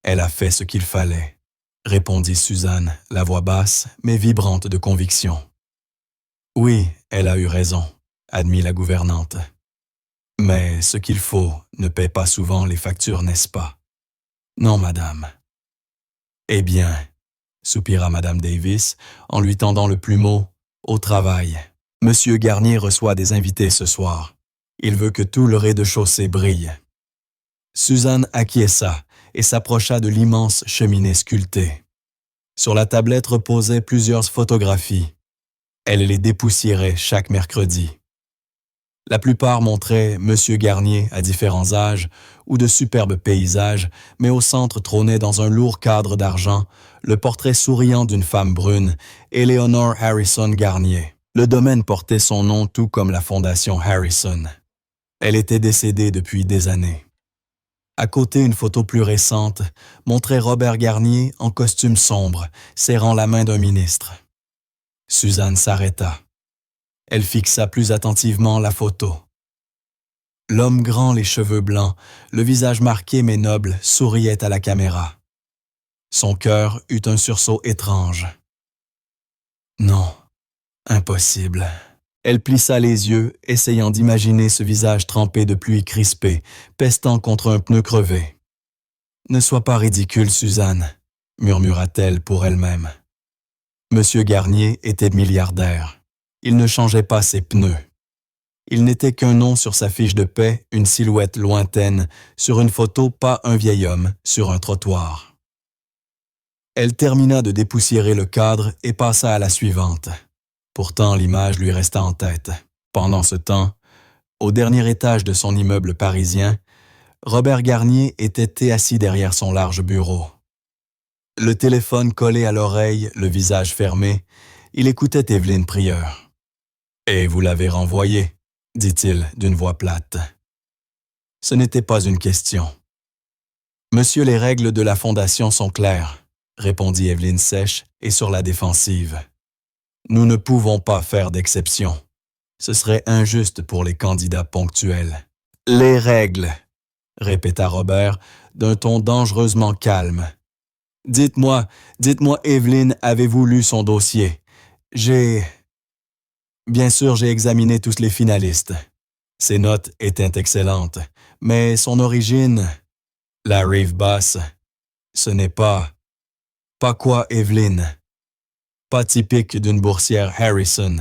elle a fait ce qu'il fallait, » répondit Suzanne, la voix basse mais vibrante de conviction. Oui, elle a eu raison, admit la gouvernante. Mais ce qu'il faut ne paie pas souvent les factures, n'est-ce pas? Non, madame. Eh bien, soupira madame Davis en lui tendant le plumeau, au travail. Monsieur Garnier reçoit des invités ce soir. Il veut que tout le rez-de-chaussée brille. Suzanne acquiesça et s'approcha de l'immense cheminée sculptée. Sur la tablette reposaient plusieurs photographies. Elle les dépoussiérait chaque mercredi. La plupart montraient Monsieur Garnier à différents âges ou de superbes paysages, mais au centre trônait dans un lourd cadre d'argent le portrait souriant d'une femme brune, Eleanor Harrison Garnier. Le domaine portait son nom tout comme la fondation Harrison. Elle était décédée depuis des années. À côté, une photo plus récente montrait Robert Garnier en costume sombre, serrant la main d'un ministre. Suzanne s'arrêta. Elle fixa plus attentivement la photo. L'homme grand, les cheveux blancs, le visage marqué mais noble, souriait à la caméra. Son cœur eut un sursaut étrange. Non, impossible. Elle plissa les yeux, essayant d'imaginer ce visage trempé de pluie crispée, pestant contre un pneu crevé. « Ne sois pas ridicule, Suzanne, » murmura-t-elle pour elle-même. Monsieur Garnier était milliardaire. Il ne changeait pas ses pneus. Il n'était qu'un nom sur sa fiche de paie, une silhouette lointaine, sur une photo, pas un vieil homme, sur un trottoir. Elle termina de dépoussiérer le cadre et passa à la suivante. Pourtant, l'image lui resta en tête. Pendant ce temps, au dernier étage de son immeuble parisien, Robert Garnier était assis derrière son large bureau. Le téléphone collé à l'oreille, le visage fermé, il écoutait Évelyne Prieur. « Et vous l'avez renvoyé ?» dit-il d'une voix plate. Ce n'était pas une question. « Monsieur, les règles de la Fondation sont claires », répondit Évelyne sèche et sur la défensive. « Nous ne pouvons pas faire d'exception. Ce serait injuste pour les candidats ponctuels. »« Les règles », répéta Robert d'un ton dangereusement calme. « Dites-moi, Évelyne, avez-vous lu son dossier? Bien sûr, j'ai examiné tous les finalistes. Ses notes étaient excellentes, mais son origine, la rive basse, ce n'est pas... Pas quoi, Évelyne? Pas typique d'une boursière Harrison.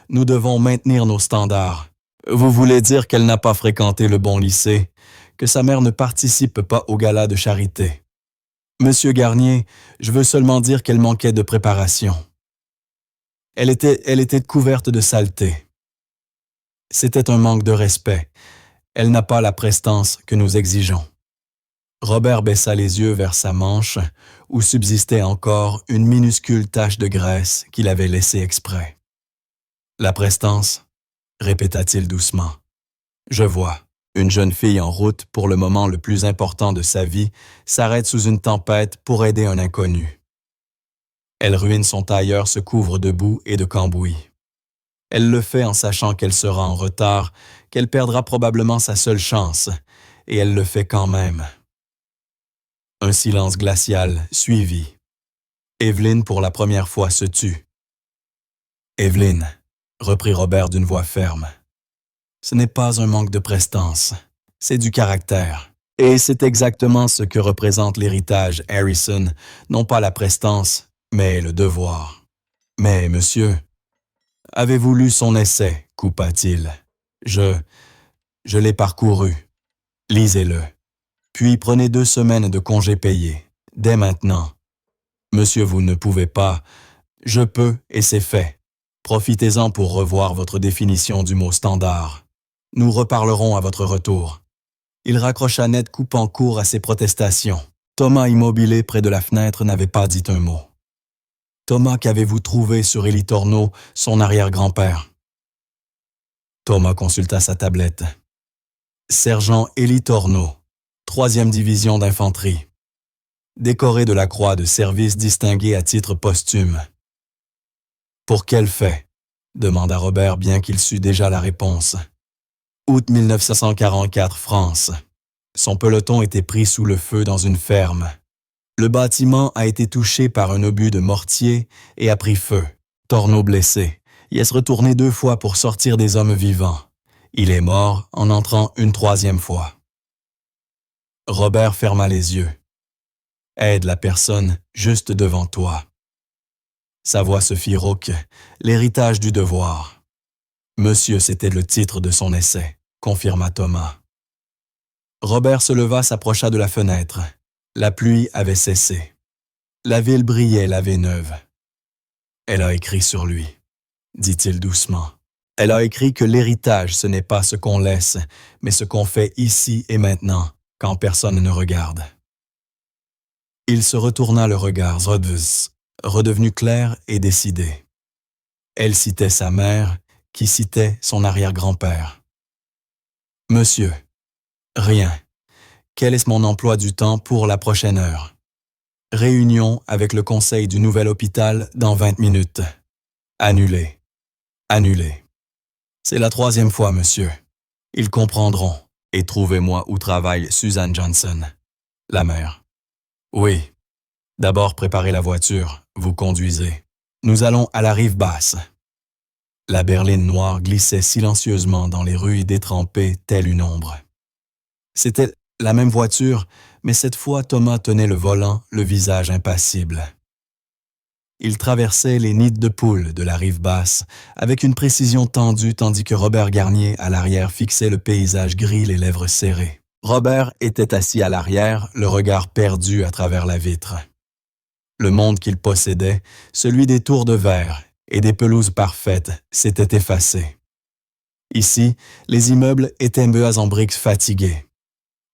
Nous devons maintenir nos standards. Vous voulez dire qu'elle n'a pas fréquenté le bon lycée, que sa mère ne participe pas au gala de charité. Monsieur Garnier, je veux seulement dire qu'elle manquait de préparation. Elle était couverte de saleté. C'était un manque de respect. Elle n'a pas la prestance que nous exigeons. Robert baissa les yeux vers sa manche, où subsistait encore une minuscule tache de graisse qu'il avait laissée exprès. « La prestance ?» répéta-t-il doucement. « Je vois. Une jeune fille en route pour le moment le plus important de sa vie s'arrête sous une tempête pour aider un inconnu. Elle ruine son tailleur, se couvre de boue et de cambouis. Elle le fait en sachant qu'elle sera en retard, qu'elle perdra probablement sa seule chance, et elle le fait quand même. » Un silence glacial suivit. Évelyne, pour la première fois, se tut. « Évelyne, » reprit Robert d'une voix ferme, « ce n'est pas un manque de prestance, c'est du caractère. Et c'est exactement ce que représente l'héritage Harrison, non pas la prestance, mais le devoir. Mais, monsieur, avez-vous lu son essai, coupa-t-il. Je l'ai parcouru. Lisez-le. Puis prenez 2 semaines de congés payés, dès maintenant. Monsieur, vous ne pouvez pas. Je peux, et c'est fait. Profitez-en pour revoir votre définition du mot standard. Nous reparlerons à votre retour. » Il raccrocha net, coupant court à ses protestations. Thomas, immobile près de la fenêtre, n'avait pas dit un mot. « Thomas, qu'avez-vous trouvé sur Élie Torneau, son arrière-grand-père? » Thomas consulta sa tablette. « Sergent Élie Torneau, 3e division d'infanterie. Décoré de la croix de service distingué à titre posthume. »« Pour quel fait? » demanda Robert, bien qu'il sût déjà la réponse. « Août 1944, France. Son peloton était pris sous le feu dans une ferme. Le bâtiment a été touché par un obus de mortier et a pris feu. Torneau blessé. y est retourné 2 fois pour sortir des hommes vivants. Il est mort en entrant une 3e fois. Robert ferma les yeux. Aide la personne juste devant toi. Sa voix se fit rauque, l'héritage du devoir. Monsieur, c'était le titre de son essai, confirma Thomas. Robert se leva, s'approcha de la fenêtre. La pluie avait cessé. La ville brillait la vie neuve. Elle a écrit sur lui, dit-il doucement. Elle a écrit que l'héritage, ce n'est pas ce qu'on laisse, mais ce qu'on fait ici et maintenant, quand personne ne regarde. Il se retourna le regard, redevenu clair et décidé. Elle citait sa mère, qui citait son arrière-grand-père. « Monsieur, rien. Quel est mon emploi du temps pour la prochaine heure? Réunion avec le conseil du nouvel hôpital dans 20 minutes. Annulé. Annulé. C'est la 3e fois, monsieur. Ils comprendront. Et trouvez-moi où travaille Suzanne Johnson, la mère. Oui. D'abord préparez la voiture, vous conduisez. Nous allons à la rive basse. » La berline noire glissait silencieusement dans les rues détrempées telle une ombre. C'était la même voiture, mais cette fois Thomas tenait le volant, le visage impassible. Il traversait les nids de poules de la rive basse avec une précision tendue tandis que Robert Garnier, à l'arrière, fixait le paysage gris, les lèvres serrées. Robert était assis à l'arrière, le regard perdu à travers la vitre. Le monde qu'il possédait, celui des tours de verre et des pelouses parfaites, s'était effacé. Ici, les immeubles étaient en briques fatiguées.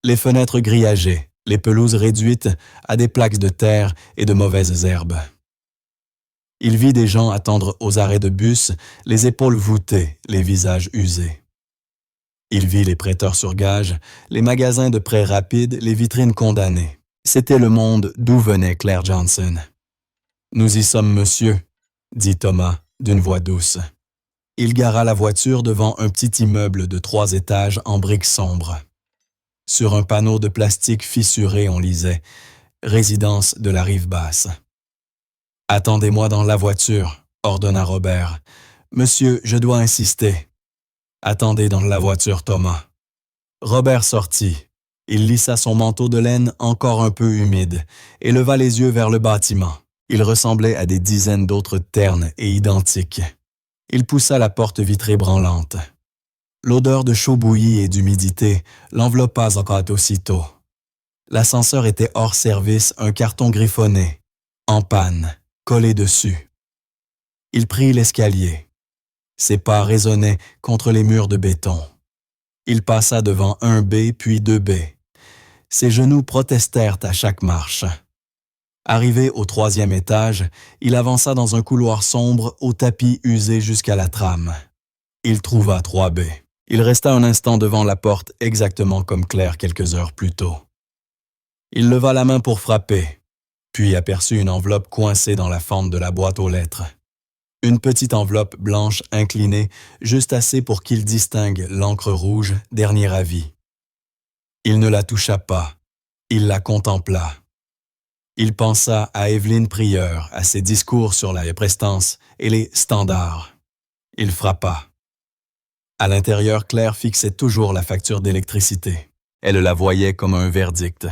Les fenêtres grillagées, les pelouses réduites à des plaques de terre et de mauvaises herbes. Il vit des gens attendre aux arrêts de bus, les épaules voûtées, les visages usés. Il vit les prêteurs sur gage, les magasins de prêts rapides, les vitrines condamnées. C'était le monde d'où venait Claire Johnson. « Nous y sommes, monsieur, » dit Thomas d'une voix douce. Il gara la voiture devant un petit immeuble de 3 étages en briques sombres. Sur un panneau de plastique fissuré, on lisait « Résidence de la rive basse ». « Attendez-moi dans la voiture, » ordonna Robert. « Monsieur, je dois insister. »« Attendez dans la voiture, Thomas. » Robert sortit. Il lissa son manteau de laine encore un peu humide et leva les yeux vers le bâtiment. Il ressemblait à des dizaines d'autres ternes et identiques. Il poussa la porte vitrée branlante. L'odeur de chaud bouilli et d'humidité l'enveloppa encore aussitôt. L'ascenseur était hors service, un carton griffonné, en panne, collé dessus. Il prit l'escalier. Ses pas résonnaient contre les murs de béton. Il passa devant 1B puis 2B. Ses genoux protestèrent à chaque marche. Arrivé au 3e étage, il avança dans un couloir sombre au tapis usé jusqu'à la trame. Il trouva 3B. Il resta un instant devant la porte exactement comme Claire quelques heures plus tôt. Il leva la main pour frapper, puis aperçut une enveloppe coincée dans la fente de la boîte aux lettres. Une petite enveloppe blanche inclinée, juste assez pour qu'il distingue l'encre rouge, dernier avis. Il ne la toucha pas, il la contempla. Il pensa à Évelyne Prieur, à ses discours sur la prestance et les standards. Il frappa. À l'intérieur, Claire fixait toujours la facture d'électricité. Elle la voyait comme un verdict.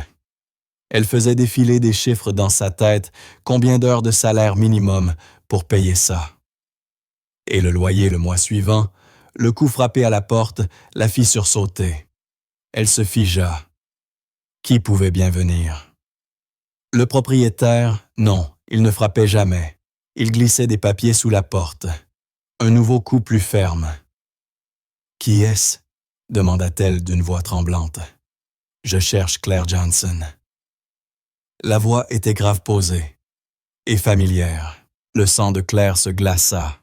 Elle faisait défiler des chiffres dans sa tête, combien d'heures de salaire minimum pour payer ça. Et le loyer le mois suivant, le coup frappé à la porte la fit sursauter. Elle se figea. Qui pouvait bien venir? Le propriétaire, non, il ne frappait jamais. Il glissait des papiers sous la porte. Un nouveau coup plus ferme. « Qui est-ce » demanda-t-elle d'une voix tremblante. « Je cherche Claire Johnson. » La voix était grave posée et familière. Le sang de Claire se glaça.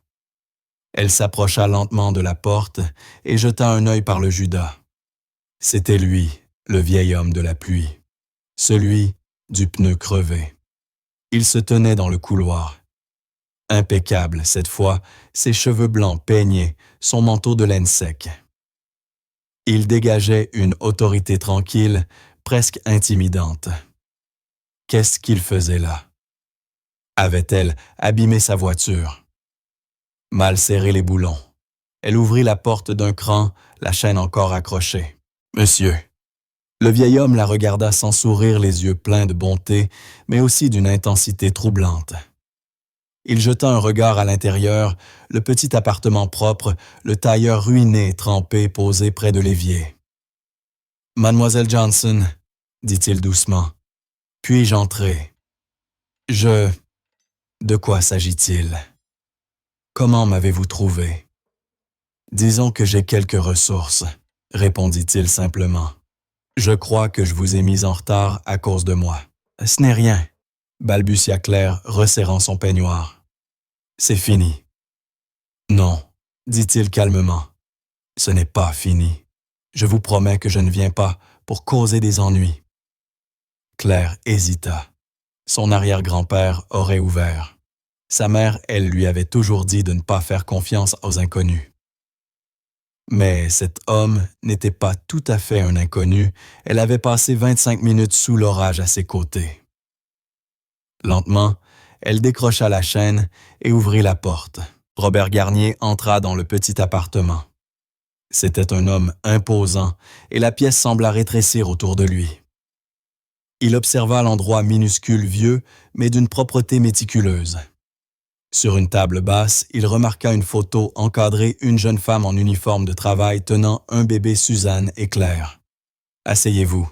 Elle s'approcha lentement de la porte et jeta un œil par le judas. C'était lui, le vieil homme de la pluie, celui du pneu crevé. Il se tenait dans le couloir. Impeccable cette fois, ses cheveux blancs peignés, son manteau de laine sec. Il dégageait une autorité tranquille, presque intimidante. Qu'est-ce qu'il faisait là? Avait-elle abîmé sa voiture? Mal serrés les boulons. Elle ouvrit la porte d'un cran, la chaîne encore accrochée. « Monsieur. » Le vieil homme la regarda sans sourire, les yeux pleins de bonté, mais aussi d'une intensité troublante. Il jeta un regard à l'intérieur, le petit appartement propre, le tailleur ruiné et trempé posé près de l'évier. « Mademoiselle Johnson, » dit-il doucement, « puis-je entrer? »« De quoi s'agit-il? Comment m'avez-vous trouvé? » « Disons que j'ai quelques ressources, » répondit-il simplement. « Je crois que je vous ai mis en retard à cause de moi. »« Ce n'est rien, » balbutia Claire, resserrant son peignoir. « C'est fini. »« Non, » dit-il calmement. « Ce n'est pas fini. Je vous promets que je ne viens pas pour causer des ennuis. » Claire hésita. Son arrière-grand-père aurait ouvert. Sa mère, elle, lui avait toujours dit de ne pas faire confiance aux inconnus. Mais cet homme n'était pas tout à fait un inconnu. Elle avait passé 25 minutes sous l'orage à ses côtés. Lentement, elle décrocha la chaîne et ouvrit la porte. Robert Garnier entra dans le petit appartement. C'était un homme imposant et la pièce sembla rétrécir autour de lui. Il observa l'endroit minuscule, vieux, mais d'une propreté méticuleuse. Sur une table basse, il remarqua une photo encadrée une jeune femme en uniforme de travail tenant un bébé Suzanne et Claire. « Asseyez-vous, »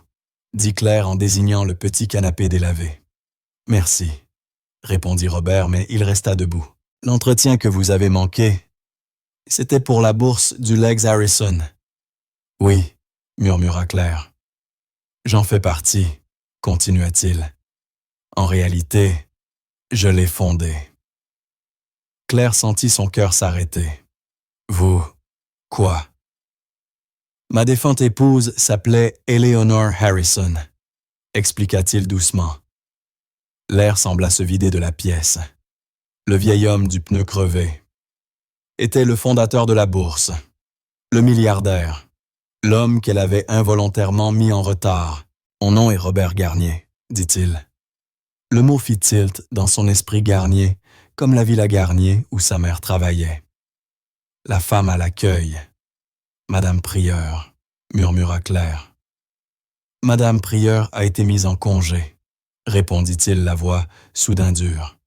dit Claire en désignant le petit canapé délavé. « Merci, » répondit Robert, mais il resta debout. « L'entretien que vous avez manqué, c'était pour la bourse du Legs Harrison. »« Oui, » murmura Claire. « J'en fais partie, » continua-t-il. « En réalité, je l'ai fondée. » Claire sentit son cœur s'arrêter. « Vous, quoi? » ?»« Ma défunte épouse s'appelait Eleanor Harrison, » expliqua-t-il doucement. L'air sembla se vider de la pièce. Le vieil homme du pneu crevé était le fondateur de la bourse, le milliardaire, l'homme qu'elle avait involontairement mis en retard. « Mon nom est Robert Garnier, » dit-il. Le mot fit tilt dans son esprit. Garnier, comme la villa Garnier où sa mère travaillait. La femme à l'accueil. Madame Prieur, murmura Claire. Madame Prieur a été mise en congé, répondit-il, la voix soudain dure.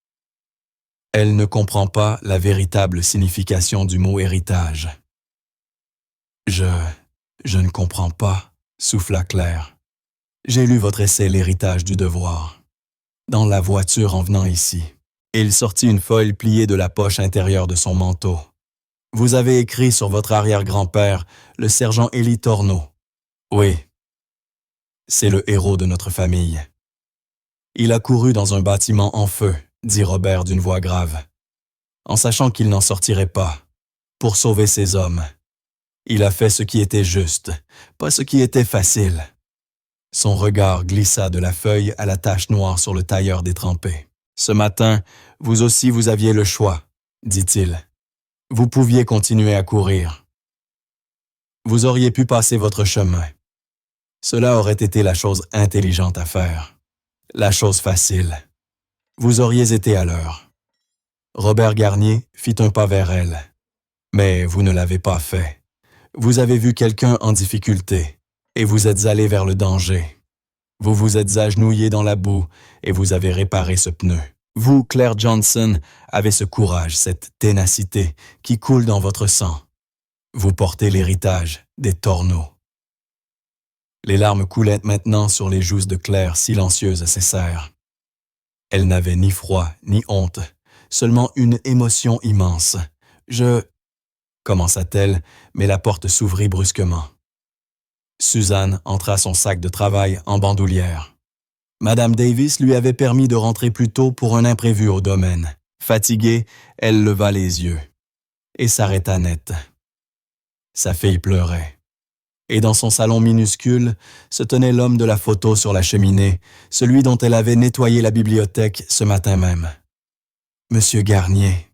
Elle ne comprend pas la véritable signification du mot héritage. Je ne comprends pas, souffla Claire. J'ai lu votre essai L'héritage du devoir. Dans la voiture en venant ici. Il sortit une feuille pliée de la poche intérieure de son manteau. Vous avez écrit sur votre arrière-grand-père, le sergent Élie Torneau. Oui. C'est le héros de notre famille. Il a couru dans un bâtiment en feu, dit Robert d'une voix grave, en sachant qu'il n'en sortirait pas, pour sauver ses hommes. Il a fait ce qui était juste, pas ce qui était facile. Son regard glissa de la feuille à la tache noire sur le tailleur détrempé. Ce matin, vous aussi vous aviez le choix, dit-il. Vous pouviez continuer à courir. Vous auriez pu passer votre chemin. Cela aurait été la chose intelligente à faire. La chose facile. Vous auriez été à l'heure. Robert Garnier fit un pas vers elle. Mais vous ne l'avez pas fait. Vous avez vu quelqu'un en difficulté et vous êtes allé vers le danger. Vous vous êtes agenouillé dans la boue et vous avez réparé ce pneu. Vous, Claire Johnson, avez ce courage, cette ténacité qui coule dans votre sang. Vous portez l'héritage des Torneau. Les larmes coulaient maintenant sur les joues de Claire, silencieuses cessèrent. Elle n'avait ni froid, ni honte, seulement une émotion immense. Commença-t-elle, mais la porte s'ouvrit brusquement. Suzanne entra son sac de travail en bandoulière. Madame Davis lui avait permis de rentrer plus tôt pour un imprévu au domaine. Fatiguée, elle leva les yeux et s'arrêta net. Sa fille pleurait. Et dans son salon minuscule se tenait l'homme de la photo sur la cheminée, celui dont elle avait nettoyé la bibliothèque ce matin même. « Monsieur Garnier »,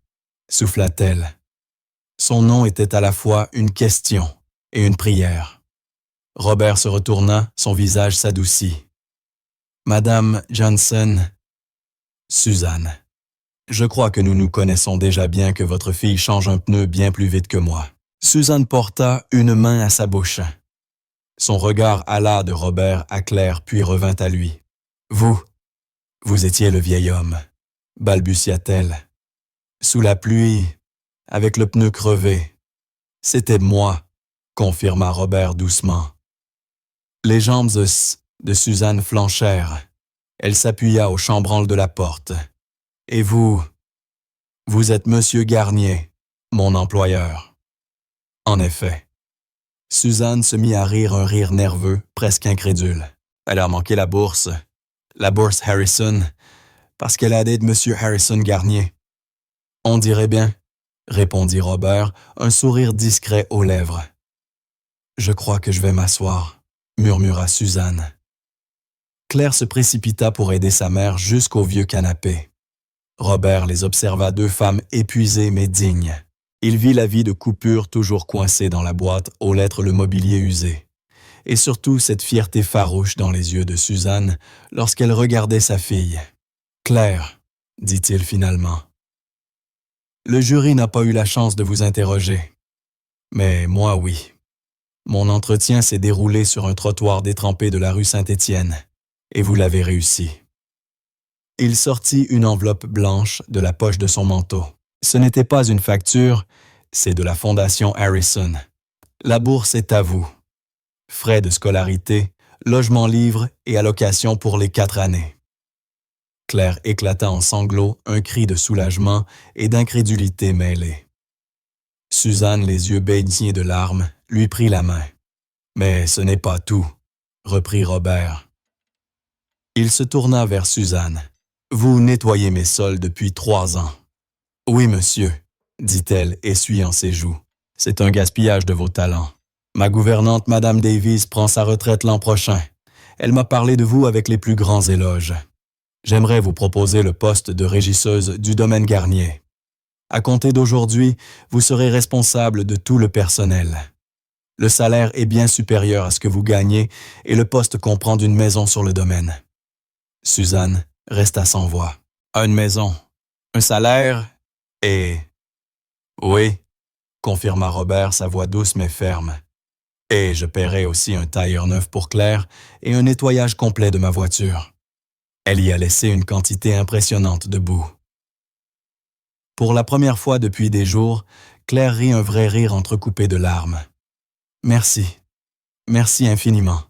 souffla-t-elle. Son nom était à la fois une question et une prière. Robert se retourna, son visage s'adoucit. « Madame Johnson, Suzanne. » Je crois que nous nous connaissons déjà bien que votre fille change un pneu bien plus vite que moi. Suzanne porta une main à sa bouche. Son regard alla de Robert à Claire puis revint à lui. « Vous étiez le vieil homme, » balbutia-t-elle. « Sous la pluie, avec le pneu crevé. C'était moi, » confirma Robert doucement. Les jambes de Suzanne flanchèrent. Elle s'appuya au chambranle de la porte. « Et vous êtes Monsieur Garnier, mon employeur. » En effet. Suzanne se mit à rire un rire nerveux, presque incrédule. Elle a manqué la bourse Harrison, parce qu'elle a aidé Monsieur Harrison Garnier. On dirait bien, répondit Robert, un sourire discret aux lèvres. Je crois que je vais m'asseoir, murmura Suzanne. Claire se précipita pour aider sa mère jusqu'au vieux canapé. Robert les observa deux femmes épuisées mais dignes. Il vit la vie de coupure toujours coincée dans la boîte aux lettres le mobilier usé. Et surtout cette fierté farouche dans les yeux de Suzanne lorsqu'elle regardait sa fille. « Claire, » dit-il finalement. « Le jury n'a pas eu la chance de vous interroger. Mais moi, oui. Mon entretien s'est déroulé sur un trottoir détrempé de la rue Saint-Étienne, et vous l'avez réussi. » Il sortit une enveloppe blanche de la poche de son manteau. Ce n'était pas une facture, c'est de la Fondation Harrison. La bourse est à vous. Frais de scolarité, logement libre et allocation pour les 4 années. Claire éclata en sanglots, un cri de soulagement et d'incrédulité mêlée. Suzanne, les yeux baignés de larmes, lui prit la main. « Mais ce n'est pas tout, » reprit Robert. Il se tourna vers Suzanne. « Vous nettoyez mes sols depuis 3 ans. »« Oui, monsieur, » dit-elle, essuyant ses joues. « C'est un gaspillage de vos talents. Ma gouvernante, Madame Davies, prend sa retraite l'an prochain. Elle m'a parlé de vous avec les plus grands éloges. J'aimerais vous proposer le poste de régisseuse du domaine Garnier. À compter d'aujourd'hui, vous serez responsable de tout le personnel. Le salaire est bien supérieur à ce que vous gagnez et le poste comprend une maison sur le domaine. » Suzanne resta sans voix. « Une maison, un salaire et... » « Oui, » confirma Robert, sa voix douce mais ferme. « Et je paierai aussi un tailleur neuf pour Claire et un nettoyage complet de ma voiture. » Elle y a laissé une quantité impressionnante de boue. Pour la première fois depuis des jours, Claire rit un vrai rire entrecoupé de larmes. « Merci, merci infiniment, »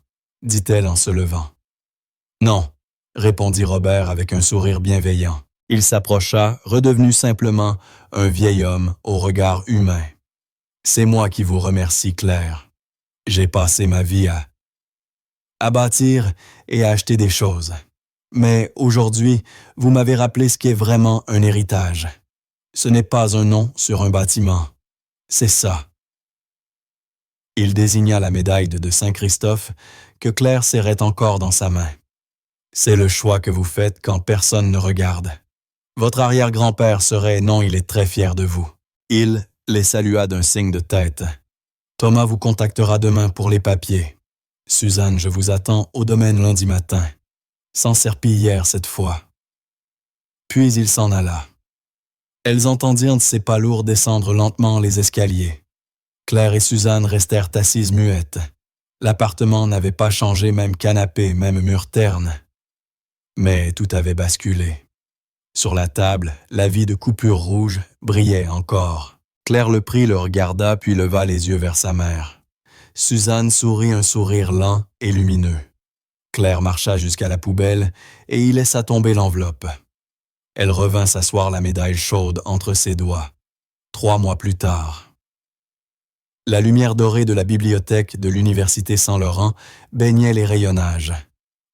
dit-elle en se levant. « Non, » répondit Robert avec un sourire bienveillant. Il s'approcha, redevenu simplement un vieil homme au regard humain. « C'est moi qui vous remercie, Claire. J'ai passé ma vie à bâtir et à acheter des choses. Mais aujourd'hui, vous m'avez rappelé ce qu'est vraiment un héritage. Ce n'est pas un nom sur un bâtiment. C'est ça. » Il désigna la médaille de Saint-Christophe que Claire serrait encore dans sa main. « C'est le choix que vous faites quand personne ne regarde. Votre arrière-grand-père serait, non, il est très fier de vous. » Il les salua d'un signe de tête. « Thomas vous contactera demain pour les papiers. Suzanne, je vous attends au domaine lundi matin. Sans serpillière cette fois. » Puis il s'en alla. Elles entendirent ses pas lourds descendre lentement les escaliers. Claire et Suzanne restèrent assises muettes. L'appartement n'avait pas changé, même canapé, même mur terne. Mais tout avait basculé. Sur la table, la vie de coupure rouge brillait encore. Claire le prit, le regarda, puis leva les yeux vers sa mère. Suzanne sourit un sourire lent et lumineux. Claire marcha jusqu'à la poubelle et y laissa tomber l'enveloppe. Elle revint s'asseoir la médaille chaude entre ses doigts. 3 mois plus tard. La lumière dorée de la bibliothèque de l'Université Saint-Laurent baignait les rayonnages.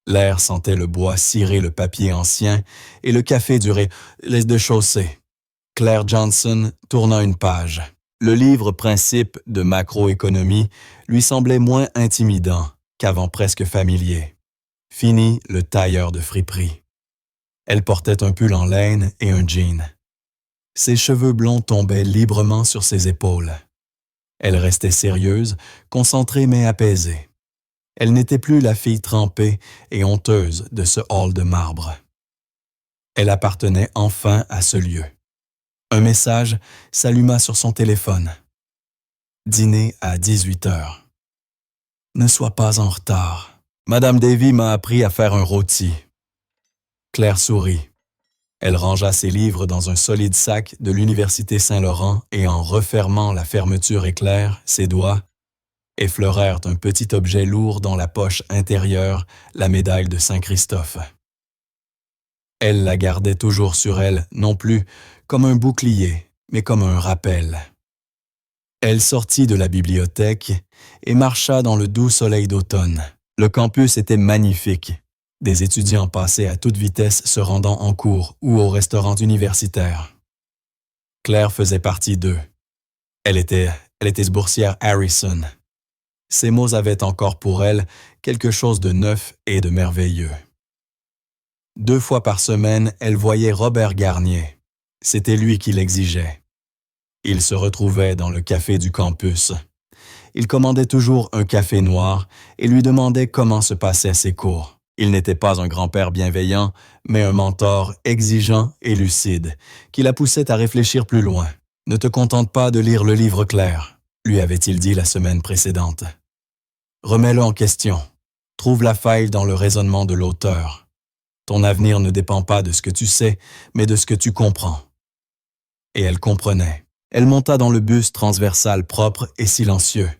L'air sentait le bois cirer le papier ancien et le café du rez-de-chaussée. Claire Johnson tourna une page. Le livre principe de macroéconomie lui semblait moins intimidant qu'avant presque familier. Fini le tailleur de friperie. Elle portait un pull en laine et un jean. Ses cheveux blonds tombaient librement sur ses épaules. Elle restait sérieuse, concentrée mais apaisée. Elle n'était plus la fille trempée et honteuse de ce hall de marbre. Elle appartenait enfin à ce lieu. Un message s'alluma sur son téléphone. Dîner à 18 heures. Ne sois pas en retard. Madame Davy m'a appris à faire un rôti. Claire sourit. Elle rangea ses livres dans un solide sac de l'Université Saint-Laurent et en refermant la fermeture éclair, ses doigts effleurèrent un petit objet lourd dans la poche intérieure, la médaille de Saint-Christophe. Elle la gardait toujours sur elle, non plus comme un bouclier, mais comme un rappel. Elle sortit de la bibliothèque et marcha dans le doux soleil d'automne. Le campus était magnifique. Des étudiants passaient à toute vitesse se rendant en cours ou au restaurant universitaire. Claire faisait partie d'eux. Elle était boursière Harrison. Ces mots avaient encore pour elle quelque chose de neuf et de merveilleux. 2 fois par semaine, elle voyait Robert Garnier. C'était lui qui l'exigeait. Il se retrouvait dans le café du campus. Il commandait toujours un café noir et lui demandait comment se passaient ses cours. Il n'était pas un grand-père bienveillant, mais un mentor exigeant et lucide, qui la poussait à réfléchir plus loin. « Ne te contente pas de lire le livre clair », lui avait-il dit la semaine précédente. « Remets-le en question. Trouve la faille dans le raisonnement de l'auteur. Ton avenir ne dépend pas de ce que tu sais, mais de ce que tu comprends. » Et elle comprenait. Elle monta dans le bus transversal propre et silencieux.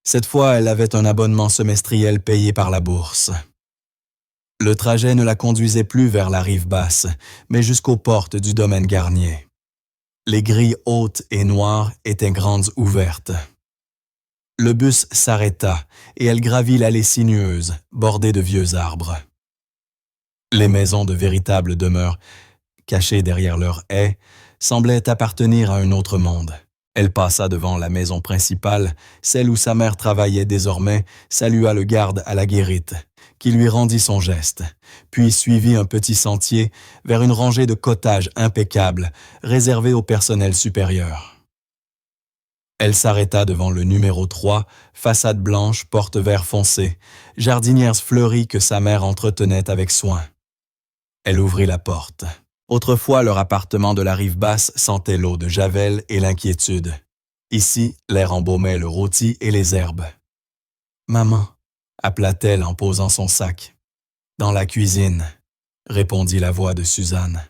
Cette fois, elle avait un abonnement semestriel payé par la bourse. Le trajet ne la conduisait plus vers la rive basse, mais jusqu'aux portes du domaine Garnier. Les grilles hautes et noires étaient grandes ouvertes. Le bus s'arrêta et elle gravit l'allée sinueuse, bordée de vieux arbres. Les maisons de véritables demeures, cachées derrière leurs haies, semblaient appartenir à un autre monde. Elle passa devant la maison principale, celle où sa mère travaillait désormais, salua le garde à la guérite, qui lui rendit son geste, puis suivit un petit sentier vers une rangée de cottages impeccables, réservés au personnel supérieur. Elle s'arrêta devant le numéro 3, façade blanche, porte vert foncé, jardinière fleurie que sa mère entretenait avec soin. Elle ouvrit la porte. Autrefois, leur appartement de la rive basse sentait l'eau de Javel et l'inquiétude. Ici, l'air embaumait le rôti et les herbes. « Maman » appela-t-elle en posant son sac. « Dans la cuisine » répondit la voix de Suzanne.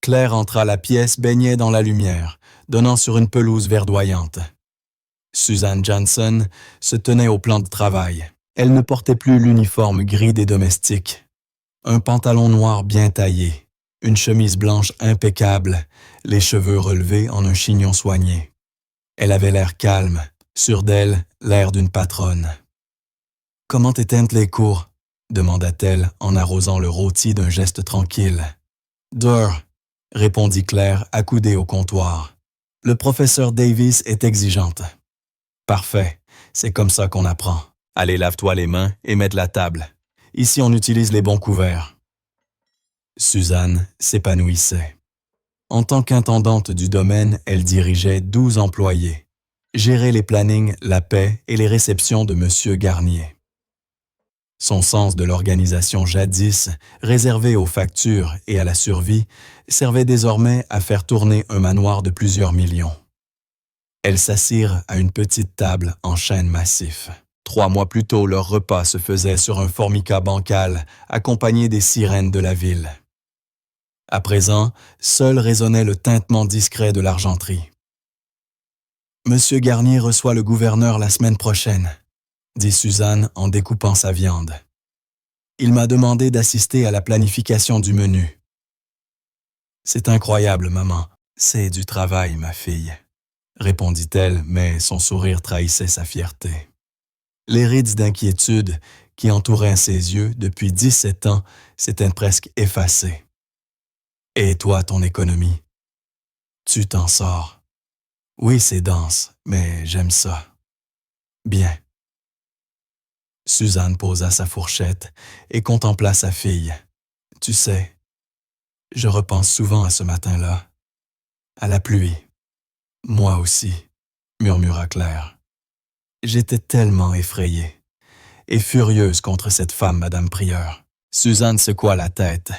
Claire entra la pièce baignée dans la lumière, donnant sur une pelouse verdoyante. Suzanne Johnson se tenait au plan de travail. Elle ne portait plus l'uniforme gris des domestiques. Un pantalon noir bien taillé, une chemise blanche impeccable, les cheveux relevés en un chignon soigné. Elle avait l'air calme, sûre d'elle, l'air d'une patronne. « Comment éteignent les cours ?» demanda-t-elle en arrosant le rôti d'un geste tranquille. « Dehors » répondit Claire, accoudée au comptoir. « Le professeur Davis est exigeante. »« Parfait, c'est comme ça qu'on apprend. Allez, lave-toi les mains et mets de la table. Ici, on utilise les bons couverts. » Suzanne s'épanouissait. En tant qu'intendante du domaine, elle dirigeait 12 employés, gérait les plannings, la paie et les réceptions de M. Garnier. Son sens de l'organisation jadis, réservé aux factures et à la survie, servait désormais à faire tourner un manoir de plusieurs millions. Elles s'assirent à une petite table en chêne massif. 3 mois plus tôt, leur repas se faisait sur un formica bancal, accompagné des sirènes de la ville. À présent, seul résonnait le tintement discret de l'argenterie. « Monsieur Garnier reçoit le gouverneur la semaine prochaine », dit Suzanne en découpant sa viande. « Il m'a demandé d'assister à la planification du menu. »« C'est incroyable, maman. C'est du travail, ma fille, » répondit-elle, mais son sourire trahissait sa fierté. Les rides d'inquiétude qui entouraient ses yeux depuis 17 ans s'étaient presque effacées. « Et toi, ton économie? Tu t'en sors? »« Oui, c'est dense, mais j'aime ça. »« Bien. » Suzanne posa sa fourchette et contempla sa fille. « Tu sais, je repense souvent à ce matin-là, à la pluie. »« Moi aussi, » murmura Claire. « J'étais tellement effrayée et furieuse contre cette femme, Madame Prieur. » Suzanne secoua la tête.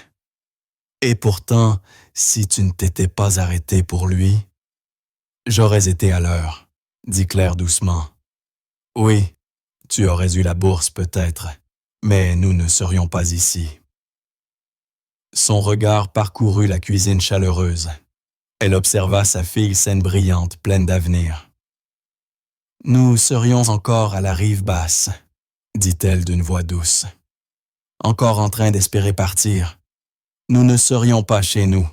Et pourtant, si tu ne t'étais pas arrêté pour lui, j'aurais été à l'heure, dit Claire doucement. Oui, tu aurais eu la bourse peut-être, mais nous ne serions pas ici. Son regard parcourut la cuisine chaleureuse. Elle observa sa fille saine brillante, pleine d'avenir. Nous serions encore à la rive basse, dit-elle d'une voix douce. Encore en train d'espérer partir. Nous ne serions pas chez nous.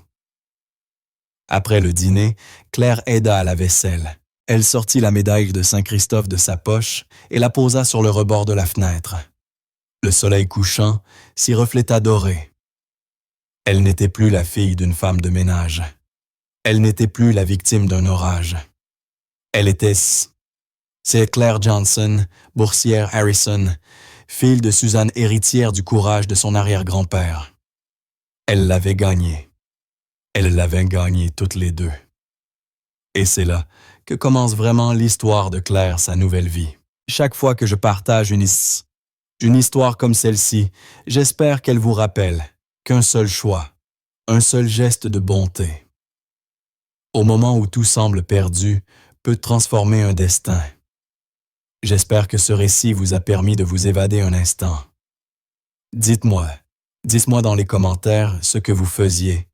Après le dîner, Claire aida à la vaisselle. Elle sortit la médaille de Saint-Christophe de sa poche et la posa sur le rebord de la fenêtre. Le soleil couchant s'y refléta doré. Elle n'était plus la fille d'une femme de ménage. Elle n'était plus la victime d'un orage. Elle était... C'est Claire Johnson, boursière Harrison, fille de Suzanne héritière du courage de son arrière-grand-père. Elle l'avait gagné. Elle l'avait gagné toutes les deux. Et c'est là que commence vraiment l'histoire de Claire, sa nouvelle vie. Chaque fois que je partage une histoire comme celle-ci, j'espère qu'elle vous rappelle qu'un seul choix, un seul geste de bonté, au moment où tout semble perdu, peut transformer un destin. J'espère que ce récit vous a permis de vous évader un instant. Dites-moi dans les commentaires ce que vous faisiez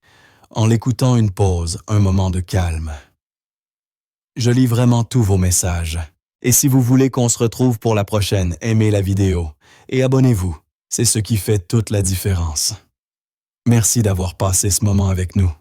en l'écoutant une pause, un moment de calme. Je lis vraiment tous vos messages. Et si vous voulez qu'on se retrouve pour la prochaine, aimez la vidéo et abonnez-vous. C'est ce qui fait toute la différence. Merci d'avoir passé ce moment avec nous.